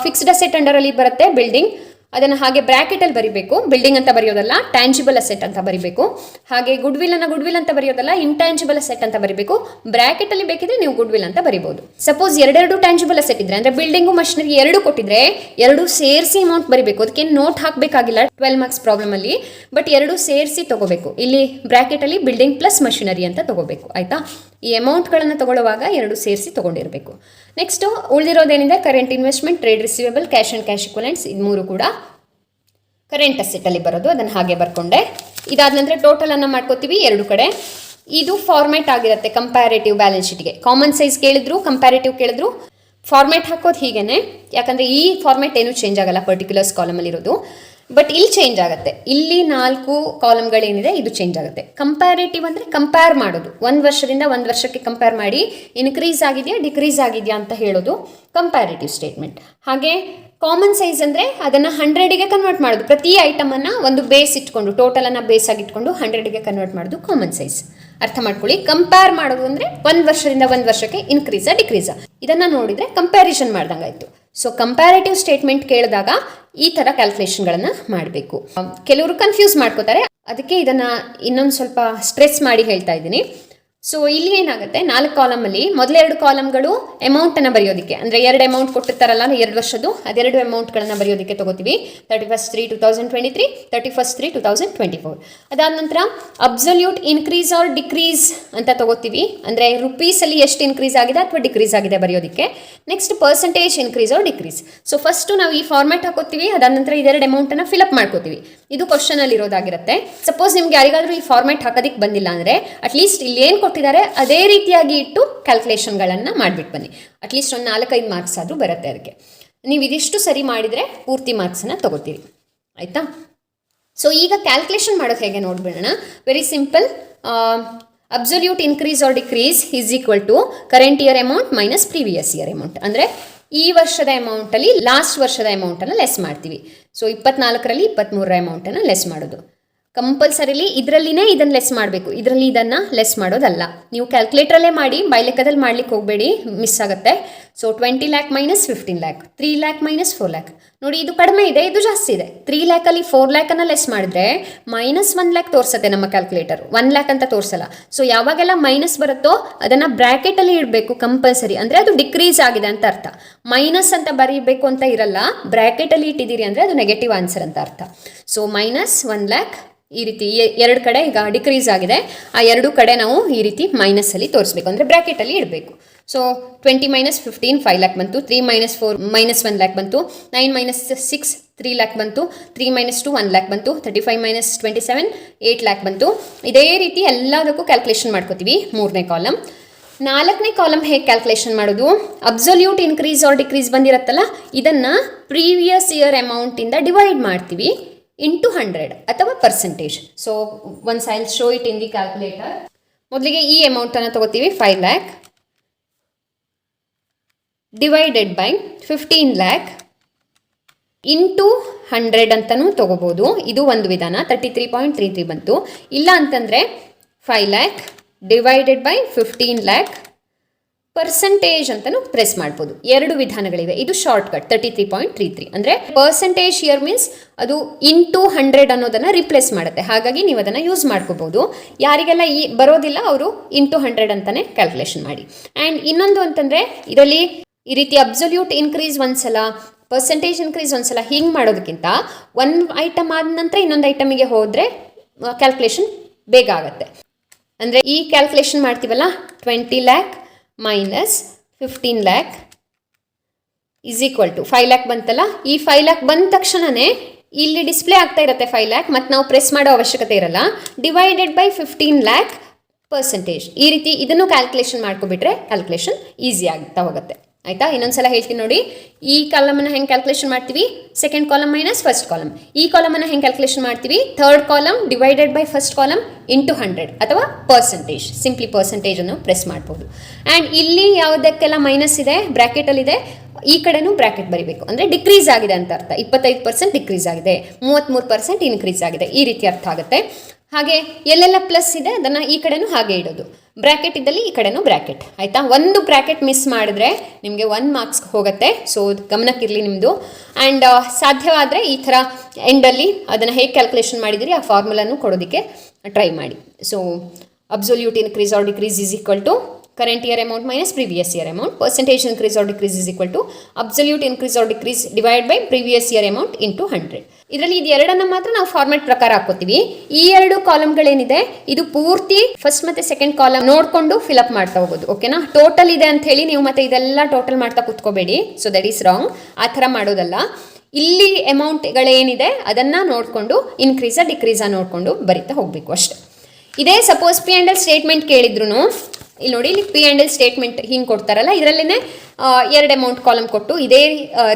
ಫಿಕ್ಸ್ಡ್ ಅಸೆಟ್ ಅಂಡರಲ್ಲಿ ಬರುತ್ತೆ ಬಿಲ್ಡಿಂಗ್, ಅದನ್ನು ಹಾಗೆ ಬ್ರ್ಯಾಕೆಟಲ್ಲಿ ಬರೀಬೇಕು. ಬಿಲ್ಡಿಂಗ್ ಅಂತ ಬರೆಯೋದಲ್ಲ, ಟ್ಯಾಂಜಿಬಲ್ ಅಸೆಟ್ ಅಂತ ಬರೀಬೇಕು. ಹಾಗೆ ಗುಡ್ ವಿಲ್ ಅಂತ ಬರೆಯೋದಲ್ಲ, ಇಂಟ್ಯಾಂಜಿಬಲ್ ಅಸೆಟ್ ಅಂತ ಬರೀಬೇಕು. ಬ್ರ್ಯಾಕೆಟಲ್ಲಿ ಬೇಕಿದ್ರೆ ನೀವು ಗುಡ್ ವಿಲ್ ಅಂತ ಬರೀಬಹುದು. ಸಪೋಸ್ ಎರಡೆರಡು ಟ್ಯಾಂಜಿಬಲ್ ಅಸೆಟ್ ಇದ್ರೆ, ಅಂದರೆ ಬಿಲ್ಡಿಂಗು ಮಷಿನರಿ ಎರಡು ಕೊಟ್ಟಿದ್ರೆ ಎರಡು ಸೇರಿಸಿ ಅಮೌಂಟ್ ಬರೀಬೇಕು. ಅದಕ್ಕೆ ನೋಟ್ ಹಾಕಬೇಕಾಗಿಲ್ಲ 12 ಮಾರ್ಕ್ಸ್ ಪ್ರಾಬ್ಲಮಲ್ಲಿ, ಬಟ್ ಎರಡು ಸೇರಿಸಿ ತಗೋಬೇಕು. ಇಲ್ಲಿ ಬ್ರ್ಯಾಕೆಟಲ್ಲಿ ಬಿಲ್ಡಿಂಗ್ ಪ್ಲಸ್ ಮಷಿನರಿ ಅಂತ ತಗೋಬೇಕು, ಆಯಿತಾ. ಈ ಅಮೌಂಟ್ಗಳನ್ನು ತಗೊಳ್ಳುವಾಗ ಎರಡು ಸೇರಿಸಿ ತೊಗೊಂಡಿರಬೇಕು. ನೆಕ್ಸ್ಟು ಉಳಿದಿರೋದೇನಿದೆ, current investment, trade receivable, cash and cash equivalents, ಇದು ಮೂರು ಕೂಡ ಕರೆಂಟ್ ಅಸೆಟ್ಟಲ್ಲಿ ಬರೋದು. ಅದನ್ನು ಹಾಗೆ ಬರ್ಕೊಂಡೆ. ಇದಾದ ನಂತರ ಟೋಟಲನ್ನು ಮಾಡ್ಕೋತೀವಿ ಎರಡು ಕಡೆ. ಇದು ಫಾರ್ಮ್ಯಾಟ್ ಆಗಿರುತ್ತೆ ಕಂಪ್ಯಾರೇಟಿವ್ ಬ್ಯಾಲೆನ್ಸ್ ಶೀಟ್ಗೆ. ಕಾಮನ್ ಸೈಜ್ ಕೇಳಿದ್ರು, ಕಂಪ್ಯಾರೇಟಿವ್ ಕೇಳಿದ್ರು, ಫಾರ್ಮ್ಯಾಟ್ ಹಾಕೋದು ಹೀಗೇ. ಯಾಕಂದರೆ ಈ ಫಾರ್ಮ್ಯಾಟ್ ಏನೂ ಚೇಂಜ್ ಆಗಲ್ಲ ಪರ್ಟಿಕ್ಯುಲರ್ಸ್ ಕಾಲಮಲ್ಲಿರೋದು. ಬಟ್ ಇಲ್ಲಿ ಚೇಂಜ್ ಆಗುತ್ತೆ. ಇಲ್ಲಿ 4 ಕಾಲಮ್ಗಳೇನಿದೆ ಇದು ಚೇಂಜ್ ಆಗುತ್ತೆ. ಕಂಪ್ಯಾರೇಟಿವ್ ಅಂದರೆ ಕಂಪೇರ್ ಮಾಡೋದು, ಒಂದು ವರ್ಷದಿಂದ ಒಂದು ವರ್ಷಕ್ಕೆ ಕಂಪೇರ್ ಮಾಡಿ ಇನ್ಕ್ರೀಸ್ ಆಗಿದೆಯಾ ಡಿಕ್ರೀಸ್ ಆಗಿದೆಯಾ ಅಂತ ಹೇಳೋದು ಕಂಪ್ಯಾರೇಟಿವ್ ಸ್ಟೇಟ್ಮೆಂಟ್. ಹಾಗೆ ಕಾಮನ್ ಸೈಜ್ ಅಂದರೆ ಅದನ್ನು 100ಗೆ ಕನ್ವರ್ಟ್ ಮಾಡೋದು. ಪ್ರತಿ ಐಟಮನ್ನು ಒಂದು ಬೇಸ್ ಇಟ್ಕೊಂಡು, ಟೋಟಲನ್ನು ಬೇಸ್ ಆಗಿಟ್ಕೊಂಡು 100ಗೆ ಕನ್ವರ್ಟ್ ಮಾಡೋದು ಕಾಮನ್ ಸೈಜ್. ಅರ್ಥ ಮಾಡ್ಕೊಳ್ಳಿ. ಕಂಪೇರ್ ಮಾಡೋದು ಅಂದರೆ ಒಂದು ವರ್ಷದಿಂದ ಒಂದು ವರ್ಷಕ್ಕೆ ಇನ್ಕ್ರೀಸಾ ಡಿಕ್ರೀಸಾ, ಇದನ್ನು ನೋಡಿದರೆ ಕಂಪ್ಯಾರಿಸನ್ ಮಾಡ್ದಂಗಾಯ್ತು. ಸೊ ಕಂಪ್ಯಾರೇಟಿವ್ ಸ್ಟೇಟ್ಮೆಂಟ್ ಕೇಳಿದಾಗ ಈ ಥರ ಕ್ಯಾಲ್ಕುಲೇಷನ್ಗಳನ್ನು ಮಾಡಬೇಕು. ಕೆಲವರು ಕನ್ಫ್ಯೂಸ್ ಮಾಡ್ಕೋತಾರೆ, ಅದಕ್ಕೆ ಇದನ್ನು ಇನ್ನೊಂದು ಸ್ವಲ್ಪ ಸ್ಟ್ರೆಸ್ ಮಾಡಿ ಹೇಳ್ತಾ ಇದ್ದೀನಿ. ಸೊ ಇಲ್ಲಿ ಏನಾಗುತ್ತೆ, 4 ಕಾಲಮಲ್ಲಿ ಮೊದಲ 2 ಕಾಲಮ್ಗಳು ಅಮೌಂಟನ್ನು ಬರೆಯೋದಕ್ಕೆ, ಅಂದರೆ 2 ಅಮೌಂಟ್ ಕೊಟ್ಟಿರ್ತಾರಲ್ಲ 2 ವರ್ಷದ್ದು, ಅದೆರಡು ಅಮೌಂಟ್ಗಳನ್ನು ಬರೆಯೋದಕ್ಕೆ ತೊಗೋತೀವಿ. 31/3/2023, 31/3/2024. ಅದಾದ ನಂತರ ಅಬ್ಸಲ್ಯೂಟ್ ಇನ್ಕ್ರೀಸ್ ಆರ್ ಡಿಕ್ರೀಸ್ ಅಂತ ತೊಗೋತೀವಿ, ಅಂದರೆ ರುಪೀಸಲ್ಲಿ ಎಷ್ಟು ಇನ್ಕ್ರೀಸ್ ಆಗಿದೆ ಅಥವಾ ಡಿಕ್ರೀಸ್ ಆಗಿದೆ ಬರೆಯೋದಕ್ಕೆ. Next percentage increase or decrease. So first ನಾವು ಈ ಫಾರ್ಮ್ಯಾಟ್ ಹಾಕೋತೀವಿ, ಅದಾದ ನಂತರ ಇದೆರಡು ಅಮೌಂಟನ್ನು ಫಿಲಪ್ ಮಾಡ್ಕೋತೀವಿ. ಇದು ಕ್ವಶನಲ್ಲಿ ಇರೋದಾಗಿರುತ್ತೆ. ಸಪೋಸ್ ನಿಮ್ಗೆ ಯಾರಿಗಾದರೂ ಈ ಫಾರ್ಮ್ಯಾಟ್ ಹಾಕೋದಕ್ಕೆ ಬಂದಿಲ್ಲ ಅಂದರೆ ಅಟ್ಲೀಸ್ಟ್ ಇಲ್ಲಿ ಏನು ಕೊಟ್ಟಿದ್ದಾರೆ ಅದೇ ರೀತಿಯಾಗಿ ಇಟ್ಟು ಕ್ಯಾಲ್ಕುಲೇಷನ್ಗಳನ್ನು ಮಾಡಿಬಿಟ್ಟು ಬನ್ನಿ. ಅಟ್ಲೀಸ್ಟ್ ಒಂದು 4-5 ಮಾರ್ಕ್ಸ್ ಆದರೂ ಬರುತ್ತೆ ಅದಕ್ಕೆ. ನೀವು ಇದಿಷ್ಟು ಸರಿ ಮಾಡಿದರೆ ಪೂರ್ತಿ ಮಾರ್ಕ್ಸನ್ನು ತಗೋತೀರಿ, ಆಯಿತಾ. ಸೊ ಈಗ ಕ್ಯಾಲ್ಕುಲೇಷನ್ ಮಾಡೋದು ಹೇಗೆ ನೋಡ್ಬಿಡೋಣ. Very simple. Absolute increase or decrease is equal to current year amount minus previous year amount. ಅಂದರೆ ಈ ವರ್ಷದ ಅಮೌಂಟಲ್ಲಿ ಲಾಸ್ಟ್ ವರ್ಷದ ಅಮೌಂಟನ್ನು ಲೆಸ್ ಮಾಡ್ತೀವಿ. ಸೊ 24ರಲ್ಲಿ 23ರ ಅಮೌಂಟನ್ನು ಲೆಸ್ ಮಾಡೋದು. ಕಂಪಲ್ಸರಿಲಿ ಇದರಲ್ಲಿನೇ ಇದನ್ನು ಲೆಸ್ ಮಾಡಬೇಕು, ಇದರಲ್ಲಿ ಇದನ್ನು ಲೆಸ್ ಮಾಡೋದಲ್ಲ. ನೀವು ಕ್ಯಾಲ್ಕುಲೇಟ್ರಲ್ಲೇ ಮಾಡಿ, ಬೈಲೆಕ್ಕದಲ್ಲಿ ಮಾಡ್ಲಿಕ್ಕೆ ಹೋಗಬೇಡಿ, ಮಿಸ್ ಆಗುತ್ತೆ. So 20 lakh minus 15 lakh, 3 lakh minus 4 lakh. ನೋಡಿ ಇದು ಕಡಿಮೆ ಇದೆ, ಇದು ಜಾಸ್ತಿ ಇದೆ. 3 lakhಲ್ಲಿ 4 lakhನ್ನು ಲೆಸ್ ಮಾಡಿದ್ರೆ -1 lakh ತೋರಿಸುತ್ತೆ ನಮ್ಮ ಕ್ಯಾಲ್ಕುಲೇಟರ್, 1 lakh ಅಂತ ತೋರಿಸಲ್ಲ. ಸೊ ಯಾವಾಗೆಲ್ಲ ಮೈನಸ್ ಬರುತ್ತೋ ಅದನ್ನು ಬ್ರ್ಯಾಕೆಟಲ್ಲಿ ಇಡಬೇಕು ಕಂಪಲ್ಸರಿ, ಅಂದರೆ ಅದು ಡಿಕ್ರೀಸ್ ಆಗಿದೆ ಅಂತ ಅರ್ಥ. ಮೈನಸ್ ಅಂತ ಬರೀಬೇಕು ಅಂತ ಇರಲ್ಲ, ಬ್ರ್ಯಾಕೆಟಲ್ಲಿ ಇಟ್ಟಿದ್ದೀರಿ ಅಂದರೆ ಅದು ನೆಗೆಟಿವ್ ಆನ್ಸರ್ ಅಂತ ಅರ್ಥ. ಸೊ -1 lakh ಈ ರೀತಿ ಎರಡು ಕಡೆ ಈಗ ಡಿಕ್ರೀಸ್ ಆಗಿದೆ, ಆ ಎರಡು ಕಡೆ ನಾವು ಈ ರೀತಿ ಮೈನಸಲ್ಲಿ ತೋರಿಸ್ಬೇಕು, ಅಂದರೆ ಬ್ರ್ಯಾಕೆಟಲ್ಲಿ ಇಡಬೇಕು. ಸೊ 20 - 15 5 lakh ಬಂತು, 3 - 4 -1 lakh ಬಂತು, 9 - 6 3 lakh ಬಂತು, 3 - 2 1 lakh ಬಂತು, 35 - 27 8 lakh ಬಂತು. ಇದೇ ರೀತಿ ಎಲ್ಲದಕ್ಕೂ ಕ್ಯಾಲ್ಕುಲೇಷನ್ ಮಾಡ್ಕೋತೀವಿ. 3ನೇ ಕಾಲಮ್. 4ನೇ ಕಾಲಮ್ ಹೇಗೆ ಕ್ಯಾಲ್ಕುಲೇಷನ್ ಮಾಡೋದು, ಅಬ್ಸಲ್ಯೂಟ್ ಇನ್ಕ್ರೀಸ್ ಆರ್ ಡಿಕ್ರೀಸ್ ಬಂದಿರತ್ತಲ್ಲ ಇದನ್ನು ಪ್ರೀವಿಯಸ್ ಇಯರ್ ಅಮೌಂಟಿಂದ ಡಿವೈಡ್ ಮಾಡ್ತೀವಿ ಇಂಟು 100 ಅಥವಾ percentage. So once I will show it in the calculator. ಮೊದಲಿಗೆ ಈ ಅಮೌಂಟನ್ನು ತಗೋತೀವಿ 5 lakh divided by 15 lakh into 100 ಅಂತಲೂ ತೊಗೋಬೋದು. ಇದು ಒಂದು ವಿಧಾನ. 33.33 ಬಂತು. ಇಲ್ಲ ಅಂತಂದರೆ 5 lakh divided by 15 lakh percentage ಅಂತಲೂ ಪ್ರೆಸ್ ಮಾಡ್ಬೋದು. ಎರಡು ವಿಧಾನಗಳಿವೆ. ಇದು ಶಾರ್ಟ್ ಕಟ್ 33.33. ಅಂದರೆ ಪರ್ಸೆಂಟೇಜ್ ಇಯರ್ ಮೀನ್ಸ್ ಅದು ಇಂಟು 100 ಅನ್ನೋದನ್ನು ರಿಪ್ಲೇಸ್ ಮಾಡುತ್ತೆ. ಹಾಗಾಗಿ ನೀವು ಅದನ್ನು ಯೂಸ್ ಮಾಡ್ಕೋಬೋದು. ಯಾರಿಗೆಲ್ಲ ಈ ಬರೋದಿಲ್ಲ ಅವರು ಇಂಟು 100 ಅಂತಲೇ ಕ್ಯಾಲ್ಕುಲೇಷನ್ ಮಾಡಿ. ಆ್ಯಂಡ್ ಇನ್ನೊಂದು ಅಂತಂದರೆ ಇದರಲ್ಲಿ ಈ ರೀತಿ ಅಬ್ಸಲ್ಯೂಟ್ ಇನ್ಕ್ರೀಸ್ ಒಂದ್ಸಲ, ಪರ್ಸೆಂಟೇಜ್ ಇನ್ಕ್ರೀಸ್ ಒಂದ್ಸಲ ಹಿಂಗೆ ಮಾಡೋದಕ್ಕಿಂತ ಒಂದು ಐಟಮ್ ಆದ ನಂತರ ಇನ್ನೊಂದು ಐಟಮಿಗೆ ಹೋದರೆ ಕ್ಯಾಲ್ಕುಲೇಷನ್ ಬೇಗ ಆಗುತ್ತೆ. ಅಂದರೆ ಈ ಕ್ಯಾಲ್ಕುಲೇಷನ್ ಮಾಡ್ತೀವಲ್ಲ 20 lakh minus 15 lakh is equal to 5 lakh ಬಂತಲ್ಲ. ಈ 5 lakh ಬಂದ ತಕ್ಷಣವೇ ಇಲ್ಲಿ ಡಿಸ್ಪ್ಲೇ ಆಗ್ತಾ ಇರುತ್ತೆ 5 ಲ್ಯಾಕ್, ಮತ್ತು ನಾವು ಪ್ರೆಸ್ ಮಾಡೋ ಅವಶ್ಯಕತೆ ಇರಲ್ಲ. ಡಿವೈಡೆಡ್ ಬೈ 15 ಲ್ಯಾಕ್ ಪರ್ಸೆಂಟೇಜ್, ಈ ರೀತಿ ಇದನ್ನು ಕ್ಯಾಲ್ಕುಲೇಷನ್ ಮಾಡ್ಕೊಬಿಟ್ರೆ ಕ್ಯಾಲ್ಕುಲೇಷನ್ ಈಸಿ ಆಗ್ತಾ ಹೋಗುತ್ತೆ. ಆಯಿತಾ? ಇನ್ನೊಂದ್ಸಲ ಹೇಳ್ತೀನಿ ನೋಡಿ. ಈ ಕಾಲಮನ್ನು ಹೆಂಗೆ ಕ್ಯಾಲ್ಕುಲೇಷನ್ ಮಾಡ್ತೀವಿ? Second column minus first column. ಈ ಕಾಲಮನ್ನು ಹೆಂಗೆ ಕ್ಯಾಲ್ಕುಲೇಷನ್ ಮಾಡ್ತೀವಿ? Third column divided by first column into 100 ಅಥವಾ ಪರ್ಸೆಂಟೇಜ್, ಸಿಂಪ್ಲಿ ಪರ್ಸೆಂಟೇಜನ್ನು ಪ್ರೆಸ್ ಮಾಡ್ಬೋದು. ಆ್ಯಂಡ್ ಇಲ್ಲಿ ಯಾವುದಕ್ಕೆಲ್ಲ ಮೈನಸ್ ಇದೆ, ಬ್ರ್ಯಾಕೆಟಲ್ಲಿದೆ, ಈ ಕಡೆನೂ ಬ್ರ್ಯಾಕೆಟ್ ಬರೀಬೇಕು. ಅಂದರೆ ಡಿಕ್ರೀಸ್ ಆಗಿದೆ ಅಂತ ಅರ್ಥ. 25% ಡಿಕ್ರೀಸ್ ಆಗಿದೆ, 33% ಇನ್ಕ್ರೀಸ್ ಆಗಿದೆ, ಈ ರೀತಿ ಅರ್ಥ ಆಗುತ್ತೆ. ಹಾಗೆ ಎಲ್ಲೆಲ್ಲ ಪ್ಲಸ್ ಇದೆ ಅದನ್ನು ಈ ಕಡೆನೂ ಹಾಗೆ ಇಡೋದು. ಬ್ರ್ಯಾಕೆಟ್ ಇದ್ದಲ್ಲಿ ಈ ಕಡೆನೂ ಬ್ರ್ಯಾಕೆಟ್. ಆಯಿತಾ? ಒಂದು ಬ್ರ್ಯಾಕೆಟ್ ಮಿಸ್ ಮಾಡಿದ್ರೆ ನಿಮಗೆ 1 ಮಾರ್ಕ್ಸ್ ಹೋಗುತ್ತೆ. ಸೊ ಗಮನಕ್ಕಿರಲಿ ನಿಮ್ಮದು. ಆ್ಯಂಡ್ ಸಾಧ್ಯವಾದರೆ ಈ ಥರ ಎಂಡಲ್ಲಿ ಅದನ್ನು ಹೇಗೆ ಕ್ಯಾಲ್ಕುಲೇಷನ್ ಮಾಡಿದಿರಿ ಆ ಫಾರ್ಮುಲಾನು ಕೊಡೋದಕ್ಕೆ ಟ್ರೈ ಮಾಡಿ. So absolute increase or decrease is equal to current year amount minus previous year amount. Percentage increase or decrease is equal to absolute increase or decrease divided by previous year amount into 100. ಇದರಲ್ಲಿ ಇದು ಎರಡನ್ನ ಮಾತ್ರ ನಾವು format ಪ್ರಕಾರ ಹಾಕೋತೀವಿ. ಈ ಎರಡು ಕಾಲಮ್ಗಳೇನಿದೆ ಇದು ಪೂರ್ತಿ ಫಸ್ಟ್ ಮತ್ತೆ ಸೆಕೆಂಡ್ ಕಾಲಮ್ ನೋಡಿಕೊಂಡು ಫಿಲಪ್ ಮಾಡ್ತಾ ಹೋಗೋದು. ಓಕೆನಾ? ಟೋಟಲ್ ಇದೆ ಅಂತ ಹೇಳಿ ನೀವು ಮತ್ತೆ ಇದೆಲ್ಲ ಟೋಟಲ್ ಮಾಡ್ತಾ ಕೂತ್ಕೋಬೇಡಿ. So that is wrong. ಆ ಥರ ಮಾಡೋದಲ್ಲ. ಇಲ್ಲಿ ಅಮೌಂಟ್ಗಳೇನಿದೆ ಅದನ್ನು ನೋಡಿಕೊಂಡು ಇನ್ಕ್ರೀಸಾ ಡಿಕ್ರೀಸಾ ನೋಡಿಕೊಂಡು ಬರಿತಾ ಹೋಗಬೇಕು ಅಷ್ಟೆ. ಇದೇ suppose P and L statement ಕೇಳಿದ್ರು, ಇಲ್ಲಿ ನೋಡಿ, ಇಲ್ಲಿ ಪಿ ಆ್ಯಂಡ್ ಎಲ್ ಸ್ಟೇಟ್ಮೆಂಟ್ ಹಿಂಗೆ ಕೊಡ್ತಾರಲ್ಲ, ಇದರಲ್ಲೇ 2 ಅಮೌಂಟ್ ಕಾಲಮ್ ಕೊಟ್ಟು ಇದೇ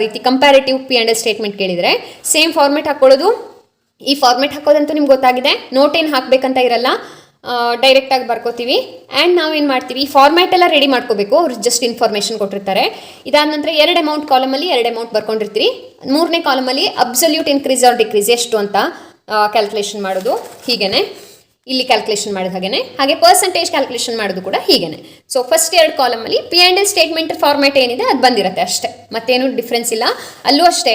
ರೀತಿ comparative P and L statement ಕೇಳಿದರೆ ಸೇಮ್ ಫಾರ್ಮೆಟ್ ಹಾಕ್ಕೊಳ್ಳೋದು. ಈ ಫಾರ್ಮೆಟ್ ಹಾಕೋದಂತೂ ನಿಮ್ಗೆ ಗೊತ್ತಾಗಿದೆ. ನೋಟ್ ಏನು ಹಾಕಬೇಕಂತ ಇರಲ್ಲ, ಡೈರೆಕ್ಟಾಗಿ ಬರ್ಕೋತೀವಿ. ಆ್ಯಂಡ್ ನಾವೇನು ಮಾಡ್ತೀವಿ, ಈ ಫಾರ್ಮ್ಯಾಟ್ ಎಲ್ಲ ರೆಡಿ ಮಾಡ್ಕೋಬೇಕು. ಅವ್ರು ಜಸ್ಟ್ ಇನ್ಫಾರ್ಮೇಷನ್ ಕೊಟ್ಟಿರ್ತಾರೆ. ಇದಾದ ನಂತರ 2 ಅಮೌಂಟ್ ಕಾಲಮಲ್ಲಿ 2 ಅಮೌಂಟ್ ಬರ್ಕೊಂಡಿರ್ತೀರಿ. 3ನೇ ಕಾಲಮಲ್ಲಿ ಅಬ್ಸಲ್ಯೂಟ್ ಇನ್ಕ್ರೀಸ್ ಆರ್ ಡಿಕ್ರೀಸ್ ಎಷ್ಟು ಅಂತ ಕ್ಯಾಲ್ಕುಲೇಷನ್ ಮಾಡೋದು ಹೀಗೇ, ಇಲ್ಲಿ ಕ್ಯಾಲ್ಕುಲೇಷನ್ ಮಾಡಿದ ಹಾಗೆ ಪರ್ಸೆಂಟೇಜ್ ಕ್ಯಾಲ್ಕುಲೇಷನ್ ಮಾಡೋದು ಕೂಡ ಹೀಗೇನೆ. ಸೊ ಫಸ್ಟ್ 2 ಕಾಲಮಲ್ಲಿ P and L statement format ಏನಿದೆ ಅದು ಬಂದಿರುತ್ತೆ ಅಷ್ಟೇ, ಮತ್ತೇನು ಡಿಫ್ರೆನ್ಸ್ ಇಲ್ಲ. ಅಲ್ಲೂ ಅಷ್ಟೇ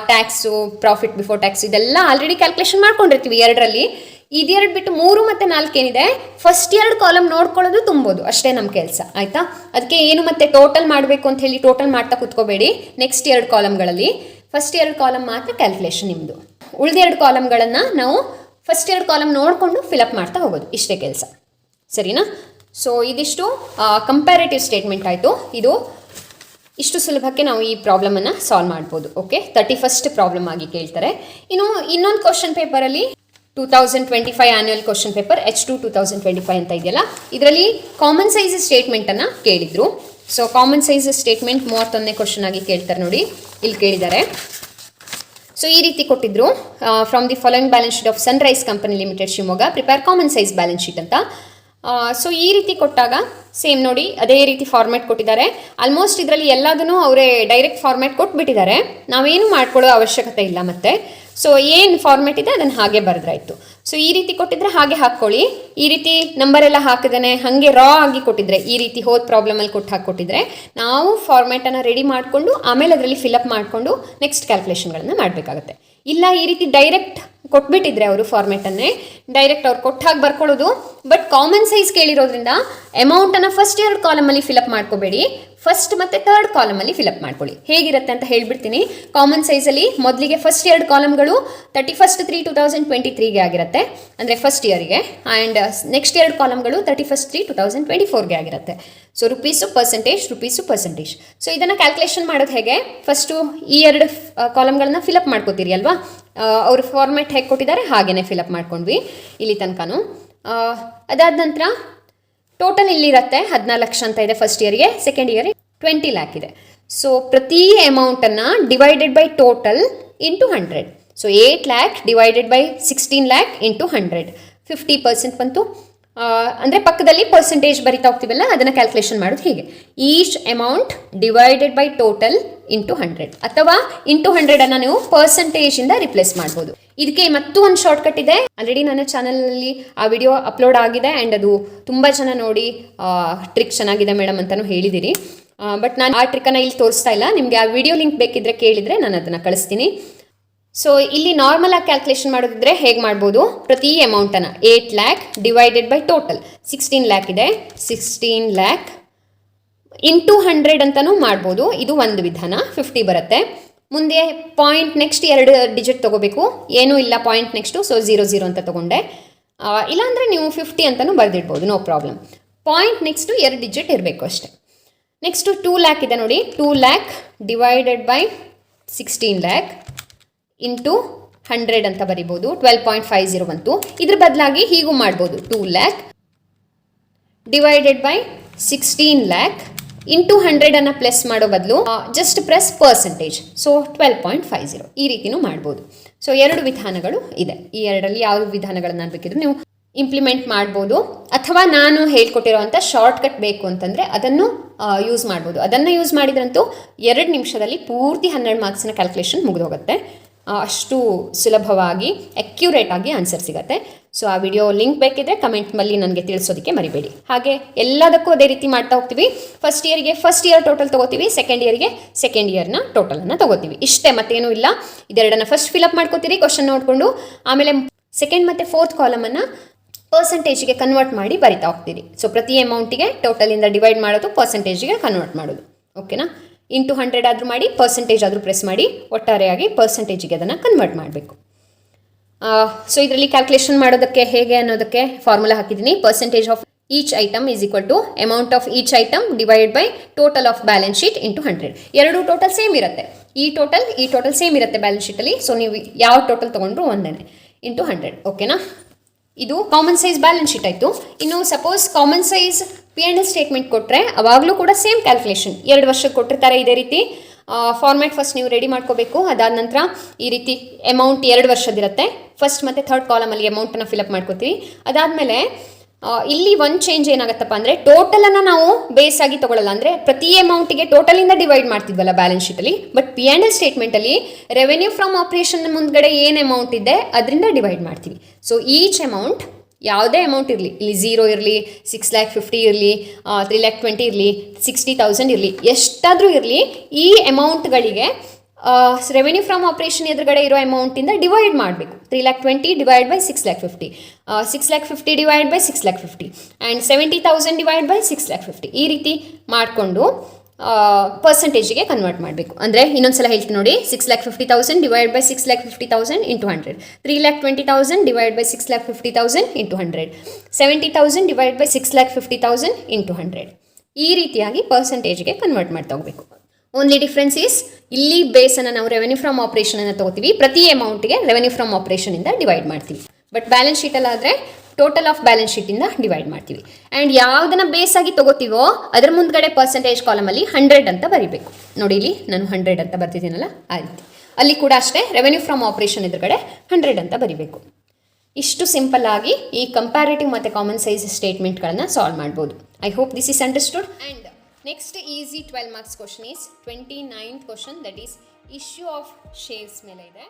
ಟ್ಯಾಕ್ಸು, ಪ್ರಾಫಿಟ್ ಬಿಫೋರ್ ಟ್ಯಾಕ್ಸ್ ಇದೆಲ್ಲ ಆಲ್ರೆಡಿ ಕ್ಯಾಲ್ಕುಲೇಷನ್ ಮಾಡ್ಕೊಂಡಿರ್ತೀವಿ 2ರಲ್ಲಿ. ಇದೆರಡು ಬಿಟ್ಟು 3 ಮತ್ತು 4 ಏನಿದೆ ಫಸ್ಟ್ 2 ಕಾಲಮ್ ನೋಡ್ಕೊಳ್ಳೋದು ತುಂಬೋದು ಅಷ್ಟೇ ನಮ್ಮ ಕೆಲಸ. ಆಯಿತಾ? ಅದಕ್ಕೆ ಏನು ಮತ್ತೆ ಟೋಟಲ್ ಮಾಡಬೇಕು ಅಂತ ಹೇಳಿ ಟೋಟಲ್ ಮಾಡ್ತಾ ಕೂತ್ಕೋಬೇಡಿ. ನೆಕ್ಸ್ಟ್ 2 ಕಾಲಮ್ಗಳಲ್ಲಿ ಫಸ್ಟ್ 2 ಕಾಲಮ್ ಮಾತ್ರ ಕ್ಯಾಲ್ಕುಲೇಷನ್ ನಿಮ್ಮದು. ಉಳಿದ 2 ಕಾಲಮ್ಗಳನ್ನು ನಾವು ಫಸ್ಟ್ 2 ಕಾಲಮ್ ನೋಡಿಕೊಂಡು ಫಿಲಪ್ ಮಾಡ್ತಾ ಹೋಗೋದು, ಇಷ್ಟೇ ಕೆಲಸ. ಸರಿನಾ? ಸೊ ಇದಿಷ್ಟು ಕಂಪ್ಯಾರಿಟಿವ್ ಸ್ಟೇಟ್ಮೆಂಟ್ ಆಯಿತು. ಇದು ಇಷ್ಟು ಸುಲಭಕ್ಕೆ ನಾವು ಈ ಪ್ರಾಬ್ಲಮನ್ನು ಸಾಲ್ವ್ ಮಾಡ್ಬೋದು. ಓಕೆ, 31st ಪ್ರಾಬ್ಲಮ್ ಆಗಿ ಕೇಳ್ತಾರೆ. ಇನ್ನು ಇನ್ನೊಂದು ಕ್ವಶನ್ ಪೇಪರಲ್ಲಿ 2025 ಆ್ಯನ್ಯುವಲ್ ಕ್ವಶನ್ ಪೇಪರ್ H2 2025 ಅಂತ ಇದೆಯಲ್ಲ, ಇದರಲ್ಲಿ ಕಾಮನ್ ಸೈಜ್ ಸ್ಟೇಟ್ಮೆಂಟನ್ನು ಕೇಳಿದರು. ಸೊ ಕಾಮನ್ ಸೈಜ್ ಸ್ಟೇಟ್ಮೆಂಟ್ 31ನೇ ಕ್ವಶನ್ ಆಗಿ ಕೇಳ್ತಾರೆ ನೋಡಿ, ಇಲ್ಲಿ ಕೇಳಿದ್ದಾರೆ. ಸೊ ಈ ರೀತಿ ಕೊಟ್ಟಿದ್ರು, from the following balance sheet of Sunrise company limited Shivamogga prepare common size balance sheet ಅಂತ. ಸೊ ಈ ರೀತಿ ಕೊಟ್ಟಾಗ ಸೇಮ್ ನೋಡಿ ಅದೇ ರೀತಿ ಫಾರ್ಮ್ಯಾಟ್ ಕೊಟ್ಟಿದ್ದಾರೆ. ಆಲ್ಮೋಸ್ಟ್ ಇದರಲ್ಲಿ ಎಲ್ಲದನ್ನೂ ಅವರೇ ಡೈರೆಕ್ಟ್ ಫಾರ್ಮ್ಯಾಟ್ ಕೊಟ್ಬಿಟ್ಟಿದ್ದಾರೆ, ನಾವೇನು ಮಾಡ್ಕೊಳ್ಳೋ ಅವಶ್ಯಕತೆ ಇಲ್ಲ. ಮತ್ತು ಸೊ ಏನು ಫಾರ್ಮ್ಯಾಟ್ ಇದೆ ಅದನ್ನು ಹಾಗೆ ಬರೆದ್ರಾಯ್ತು. ಸೊ ಈ ರೀತಿ ಕೊಟ್ಟಿದ್ರೆ ಹಾಗೆ ಹಾಕ್ಕೊಳ್ಳಿ. ಈ ರೀತಿ ನಂಬರೆಲ್ಲ ಹಾಕಿದಾನೆ ಹಾಗೆ ರಾ ಆಗಿ ಕೊಟ್ಟಿದ್ರೆ, ಈ ರೀತಿ ಹೋದ ಪ್ರಾಬ್ಲಮಲ್ಲಿ ಹಾಕ್ಕೊಟ್ಟಿದ್ರೆ ನಾವು ಫಾರ್ಮ್ಯಾಟನ್ನು ರೆಡಿ ಮಾಡಿಕೊಂಡು ಆಮೇಲೆ ಅದರಲ್ಲಿ ಫಿಲಪ್ ಮಾಡಿಕೊಂಡು ನೆಕ್ಸ್ಟ್ ಕ್ಯಾಲ್ಕುಲೇಷನ್ಗಳನ್ನು ಮಾಡಬೇಕಾಗತ್ತೆ. ಇಲ್ಲ ಈ ರೀತಿ ಡೈರೆಕ್ಟ್ ಕೊಟ್ಬಿಟ್ಟಿದ್ರೆ ಅವರು ಫಾರ್ಮ್ಯಾಟನ್ನೇ ಡೈರೆಕ್ಟ್ ಅವ್ರು ಕೊಟ್ಟಾಗ ಬರ್ಕೊಳ್ಳೋದು. ಬಟ್ ಕಾಮನ್ ಸೈಜ್ ಕೇಳಿರೋದ್ರಿಂದ ಅಮೌಂಟನ್ನು ಫಸ್ಟ್ 2 ಕಾಲಮಲ್ಲಿ ಫಿಲಪ್ ಮಾಡ್ಕೋಬೇಡಿ, ಫಸ್ಟ್ ಮತ್ತು 3rd ಕಾಲಮಲ್ಲಿ ಫಿಲಪ್ ಮಾಡ್ಕೊಳ್ಳಿ. ಹೇಗಿರುತ್ತೆ ಅಂತ ಹೇಳ್ಬಿಡ್ತೀನಿ. ಕಾಮನ್ ಸೈಜಲ್ಲಿ ಮೊದಲಿಗೆ ಫಸ್ಟ್ 2 ಕಾಲಮ್ಗಳು 31/3/2023ಗೆ ಆಗಿರುತ್ತೆ, ಅಂದರೆ ಫಸ್ಟ್ ಇಯರಿಗೆ. ಆ್ಯಂಡ್ ನೆಕ್ಸ್ಟ್ 2 ಕಾಲಮ್ಗಳು 31/3/2024ಗೆ ಆಗಿರುತ್ತೆ. So rupees percentage. ಸೊ ಇದನ್ನು ಕ್ಯಾಲ್ಕುಲೇಷನ್ ಮಾಡೋದು ಹೇಗೆ, ಫಸ್ಟು ಈ 2 ಕಾಲಮ್ಗಳನ್ನ ಫಿಲಪ್ ಮಾಡ್ಕೋತೀರಿ ಅಲ್ವಾ, ಅವ್ರ ಫಾರ್ಮ್ಯಾಟ್ ಹೇಗೆ ಕೊಟ್ಟಿದ್ದಾರೆ ಹಾಗೇ ಫಿಲಪ್ ಮಾಡ್ಕೊಂಡ್ವಿ ಇಲ್ಲಿ ತನಕನೂ. ಅದಾದ ನಂತರ ಟೋಟಲ್ ಇಲ್ಲಿರುತ್ತೆ 14 ಲಕ್ಷ ಅಂತ ಇದೆ ಫಸ್ಟ್ ಇಯರ್ಗೆ, ಸೆಕೆಂಡ್ ಇಯರ್ 20 ಲ್ಯಾಕ್ ಇದೆ. ಸೊ ಪ್ರತಿ ಅಮೌಂಟನ್ನು divided by total into 100. So 8 lac divided by 16 lakh into 100, 50% ಬಂತು. ಅಂದರೆ ಪಕ್ಕದಲ್ಲಿ ಪರ್ಸೆಂಟೇಜ್ ಬರಿತಾ ಹೋಗ್ತೀವಲ್ಲ ಅದನ್ನು ಕ್ಯಾಲ್ಕುಲೇಷನ್ ಮಾಡೋದು ಹೀಗೆ, each amount divided by total into 100 ಅಥವಾ ಇಂಟು 100ಅನ್ನು ನೀವು ಪರ್ಸೆಂಟೇಜಿಂದ ರಿಪ್ಲೇಸ್ ಮಾಡ್ಬೋದು. ಇದಕ್ಕೆ ಮತ್ತು ಒಂದು ಶಾರ್ಟ್ಕಟ್ ಇದೆ, ಆಲ್ರೆಡಿ ನನ್ನ ಚಾನಲಲ್ಲಿ ಆ ವಿಡಿಯೋ ಅಪ್ಲೋಡ್ ಆಗಿದೆ ಆ್ಯಂಡ್ ಅದು ತುಂಬ ಜನ ನೋಡಿ ಟ್ರಿಕ್ ಚೆನ್ನಾಗಿದೆ ಮೇಡಮ್ ಅಂತಲೂ ಹೇಳಿದ್ದೀರಿ. ಬಟ್ ನಾನು ಆ ಟ್ರಿಕ್ಕನ್ನು ಇಲ್ಲಿ ತೋರಿಸ್ತಾ ಇಲ್ಲ. ನಿಮಗೆ ಆ ವಿಡಿಯೋ ಲಿಂಕ್ ಬೇಕಿದ್ದರೆ ಕೇಳಿದರೆ ನಾನು ಅದನ್ನು ಕಳಿಸ್ತೀನಿ. ಸೊ ಇಲ್ಲಿ ನಾರ್ಮಲ್ ಆಗಿ ಕ್ಯಾಲ್ಕುಲೇಷನ್ ಮಾಡೋದಿದ್ರೆ ಹೇಗೆ ಮಾಡ್ಬೋದು, ಪ್ರತಿ ಅಮೌಂಟನ್ನು 8 lac divided by total 16 lac ಇದೆ, 16 ಲ್ಯಾಕ್ ಇಂಟು 100 ಅಂತಲೂ ಮಾಡ್ಬೋದು. ಇದು ಒಂದು ವಿಧಾನ, 50 ಬರುತ್ತೆ. ಮುಂದೆ ಪಾಯಿಂಟ್ ನೆಕ್ಸ್ಟ್ 2 ಡಿಜಿಟ್ ತೊಗೋಬೇಕು, ಏನೂ ಇಲ್ಲ ಪಾಯಿಂಟ್ ನೆಕ್ಸ್ಟು, ಸೊ 00 ಅಂತ ತೊಗೊಂಡೆ. ಇಲ್ಲಾಂದರೆ ನೀವು 50 ಅಂತಲೂ ಬರೆದಿಡ್ಬೋದು, no problem. Point next 2 digit ಇರಬೇಕು ಅಷ್ಟೇ. ನೆಕ್ಸ್ಟು 2 ಲ್ಯಾಕ್ ಇದೆ ನೋಡಿ, 2 lakh divided by 16 lakh into 100 ಅಂತ ಬರಿಬೋದು. 12.50 ಬಂತು. ಇದ್ರ ಬದಲಾಗಿ ಹೀಗೂ ಮಾಡ್ಬೋದು, 2 lakh divided by 16 lakh into 100 ಅನ್ನು ಪ್ಲಸ್ ಮಾಡೋ ಬದಲು ಜಸ್ಟ್ ಪ್ರೆಸ್ ಪರ್ಸೆಂಟೇಜ್. ಸೊ 12.50 ಈ ರೀತಿನೂ ಮಾಡ್ಬೋದು. ಸೊ 2 ವಿಧಾನಗಳು ಇದೆ. ಈ ಎರಡರಲ್ಲಿ ಯಾವ ವಿಧಾನಗಳನ್ನು ಬೇಕಿದ್ರು ನೀವು ಇಂಪ್ಲಿಮೆಂಟ್ ಮಾಡ್ಬೋದು, ಅಥವಾ ನಾನು ಹೇಳ್ಕೊಟ್ಟಿರೋವಂಥ ಶಾರ್ಟ್ಕಟ್ ಬೇಕು ಅಂತಂದರೆ ಅದನ್ನು ಯೂಸ್ ಮಾಡ್ಬೋದು. ಅದನ್ನು ಯೂಸ್ ಮಾಡಿದ್ರಂತೂ 2 ನಿಮಿಷದಲ್ಲಿ ಪೂರ್ತಿ 12 ಮಾರ್ಕ್ಸಿನ ಕ್ಯಾಲ್ಕುಲೇಷನ್ ಮುಗಿದೋಗುತ್ತೆ. ಅಷ್ಟು ಸುಲಭವಾಗಿ ಅಕ್ಯುರೇಟ್ ಆಗಿ ಆನ್ಸರ್ ಸಿಗುತ್ತೆ. ಸೊ ಆ ವಿಡಿಯೋ ಲಿಂಕ್ ಬೇಕಿದ್ರೆ ಕಮೆಂಟ್ನಲ್ಲಿ ನನಗೆ ತಿಳಿಸೋದಕ್ಕೆ ಮರಿಬೇಡಿ. ಹಾಗೆ ಎಲ್ಲದಕ್ಕೂ ಅದೇ ರೀತಿ ಮಾಡ್ತಾ ಹೋಗ್ತೀವಿ. ಫಸ್ಟ್ ಇಯರ್ ಟೋಟಲ್ ತೊಗೋತೀವಿ, ಸೆಕೆಂಡ್ ಇಯರ್ನ ಟೋಟಲನ್ನು ತೊಗೋತೀವಿ. ಇಷ್ಟೇ, ಮತ್ತೇನೂ ಇಲ್ಲ. ಇದೆರಡನ್ನು ಫಸ್ಟ್ ಫಿಲಪ್ ಮಾಡ್ಕೋತೀರಿ ಕ್ವಶನ್ ನೋಡಿಕೊಂಡು, ಆಮೇಲೆ ಸೆಕೆಂಡ್ ಮತ್ತು ಫೋರ್ತ್ ಕಾಲಮನ್ನು ಪರ್ಸೆಂಟೇಜಿಗೆ ಕನ್ವರ್ಟ್ ಮಾಡಿ ಬರಿತಾ ಹೋಗ್ತೀರಿ. ಸೊ ಪ್ರತಿ ಅಮೌಂಟಿಗೆ ಟೋಟಲಿಂದ ಡಿವೈಡ್ ಮಾಡೋದು, ಪರ್ಸೆಂಟೇಜಿಗೆ ಕನ್ವರ್ಟ್ ಮಾಡೋದು. ಓಕೆನಾ? ಇಂಟು 100 ಆದರೂ ಮಾಡಿ, ಪರ್ಸೆಂಟೇಜ್ ಆದರೂ ಪ್ರೆಸ್ ಮಾಡಿ, ಒಟ್ಟಾರೆಯಾಗಿ ಪರ್ಸೆಂಟೇಜಿಗೆ ಅದನ್ನು ಕನ್ವರ್ಟ್ ಮಾಡಬೇಕು. ಸೊ ಇದರಲ್ಲಿ ಕ್ಯಾಲ್ಕುಲೇಷನ್ ಮಾಡೋದಕ್ಕೆ ಹೇಗೆ ಅನ್ನೋದಕ್ಕೆ ಫಾರ್ಮುಲಾ ಹಾಕಿದ್ದೀನಿ. Percentage of each item is equal to amount of each item divide by total of balance sheet into 100. ಎರಡು ಟೋಟಲ್ ಸೇಮ್ ಇರುತ್ತೆ. ಈ ಟೋಟಲ್ ಸೇಮ್ ಇರುತ್ತೆ ಬ್ಯಾಲೆನ್ಸ್ ಶೀಟಲ್ಲಿ. ಸೊ ನೀವು ಯಾವ ಟೋಟಲ್ ತೊಗೊಂಡ್ರು ಒಂದೇ ಇಂಟು 100. ಓಕೆನಾ? ಇದು ಕಾಮನ್ ಸೈಜ್ ಬ್ಯಾಲೆನ್ಸ್ ಶೀಟ್ ಆಯಿತು. ಇನ್ನು suppose common size P&L statement ಕೊಟ್ಟರೆ ಅವಾಗಲೂ ಕೂಡ ಸೇಮ್ ಕ್ಯಾಲ್ಕುಲೇಷನ್. 2 ವರ್ಷಕ್ಕೆ ಕೊಟ್ಟಿರ್ತಾರೆ ಇದೇ ರೀತಿ. ಫಾರ್ಮ್ಯಾಟ್ ಫಸ್ಟ್ ನೀವು ರೆಡಿ ಮಾಡ್ಕೋಬೇಕು. ಅದಾದ ನಂತರ ಈ ರೀತಿ ಅಮೌಂಟ್ 2 ವರ್ಷದಿರುತ್ತೆ. ಫಸ್ಟ್ ಮತ್ತು ಥರ್ಡ್ ಕಾಲಮಲ್ಲಿ ಅಮೌಂಟನ್ನು ಫಿಲಪ್ ಮಾಡ್ಕೋತೀವಿ. ಅದಾದಮೇಲೆ ಇಲ್ಲಿ ಒಂದು ಚೇಂಜ್ ಏನಾಗುತ್ತಪ್ಪ ಅಂದರೆ ಟೋಟಲನ್ನು ನಾವು ಬೇಸ್ ಆಗಿ ತೊಗೊಳ್ಳಲ್ಲ. ಅಂದರೆ ಪ್ರತಿ ಅಮೌಂಟಿಗೆ ಟೋಟಲಿಂದ ಡಿವೈಡ್ ಮಾಡ್ತಿದ್ವಲ್ಲ ಬ್ಯಾಲೆನ್ಸ್ ಶೀಟಲ್ಲಿ, ಬಟ್ P&L ಸ್ಟೇಟ್ಮೆಂಟಲ್ಲಿ ರೆವೆನ್ಯೂ ಫ್ರಮ್ ಆಪ್ರೇಷನ್ ಮುಂದ್ಗಡೆ ಏನು ಅಮೌಂಟ್ ಇದೆ ಅದರಿಂದ ಡಿವೈಡ್ ಮಾಡ್ತೀವಿ. ಸೊ ಈಚ್ ಅಮೌಂಟ್, ಯಾವುದೇ ಅಮೌಂಟ್ ಇರಲಿ, ಇಲ್ಲಿ 0 ಇರಲಿ, 6,50,000 ಇರಲಿ, 3,20,000 ಇರಲಿ, 60,000 ಇರಲಿ, ಎಷ್ಟಾದರೂ ಇರಲಿ, ಈ ಅಮೌಂಟ್ಗಳಿಗೆ ರೆವೆನ್ಯೂ ಫ್ರಮ್ ಆಪ್ರೇಷನ್ ಎದುರುಗಡೆ ಇರೋ ಅಮೌಂಟಿಂದ ಡಿವೈಡ್ ಮಾಡಬೇಕು. 3,20,000 divide by 6,50,000, 6,50,000 divide by 6,50,000 and 70,000 divide by 6,50,000 ಈ ರೀತಿ ಮಾಡಿಕೊಂಡು ಪರ್ಸೆಂಟೇಜಿಗೆ ಕನ್ವರ್ಟ್ ಮಾಡಬೇಕು. ಅಂದರೆ ಇನ್ನೊಂದ್ಸಲ ಹೇಳ್ತೀನಿ ನೋಡಿ, 6,50,000 divide by 6,50,000 into 100, 3,20,000 divide by 6,50,000 into 100, 70,000 divide by 6,50,000 into 100 ಈ ರೀತಿಯಾಗಿ ಪರ್ಸೆಂಟೇಜ್ಗೆ ಕನ್ವರ್ಟ್ ಮಾಡ್ತಾ ಹೋಗಬೇಕು. ಓನ್ಲಿ ಡಿಫ್ರೆನ್ಸ್ ಈಸ್ ಇಲ್ಲಿ ಬೇಸನ್ನು ನಾವು ರೆವೆನ್ಯೂ ಫ್ರಮ್ ಆಪ್ರೇಷನನ್ನು ತೊಗೋತೀವಿ, ಪ್ರತಿ ಅಮೌಂಟಿಗೆ ರೆವೆನ್ಯೂ ಫ್ರಮ್ ಆಪ್ರೇಷನಿಂದ ಡಿವೈಡ್ ಮಾಡ್ತೀವಿ. ಬಟ್ ಬ್ಯಾಲೆನ್ಸ್ ಶೀಟಲ್ಲಾದರೆ ಟೋಟಲ್ ಆಫ್ ಬ್ಯಾಲೆನ್ಸ್ ಶೀಟಿಂದ ಡಿವೈಡ್ ಮಾಡ್ತೀವಿ. ಆ್ಯಂಡ್ ಯಾವುದನ್ನು ಬೇಸಾಗಿ ತೊಗೋತೀವೋ ಅದರ ಮುಂದ್ಗಡೆ ಪರ್ಸೆಂಟೇಜ್ ಕಾಲಮಲ್ಲಿ 100 ಅಂತ ಬರೀಬೇಕು. ನೋಡಿ ಇಲ್ಲಿ ನಾನು 100 ಅಂತ ಬರ್ತಿದ್ದೀನಲ್ಲ, ಆ ರೀತಿ ಅಲ್ಲಿ ಕೂಡ ಅಷ್ಟೇ ರೆವೆನ್ಯೂ ಫ್ರಮ್ ಆಪ್ರೇಷನ್ ಎದುರುಗಡೆ 100 ಅಂತ ಬರೀಬೇಕು. ಇಷ್ಟು ಸಿಂಪಲ್ ಆಗಿ ಈ ಕಂಪ್ಯಾರೇಟಿವ್ ಮತ್ತು ಕಾಮನ್ ಸೈಜ್ ಸ್ಟೇಟ್ಮೆಂಟ್ಗಳನ್ನು ಸಾಲ್ವ್ ಮಾಡ್ಬೋದು. I hope this is understood. And next easy 12 marks question is 29th question, that is issue of shares ಮೇಲೆ ಇದೆ.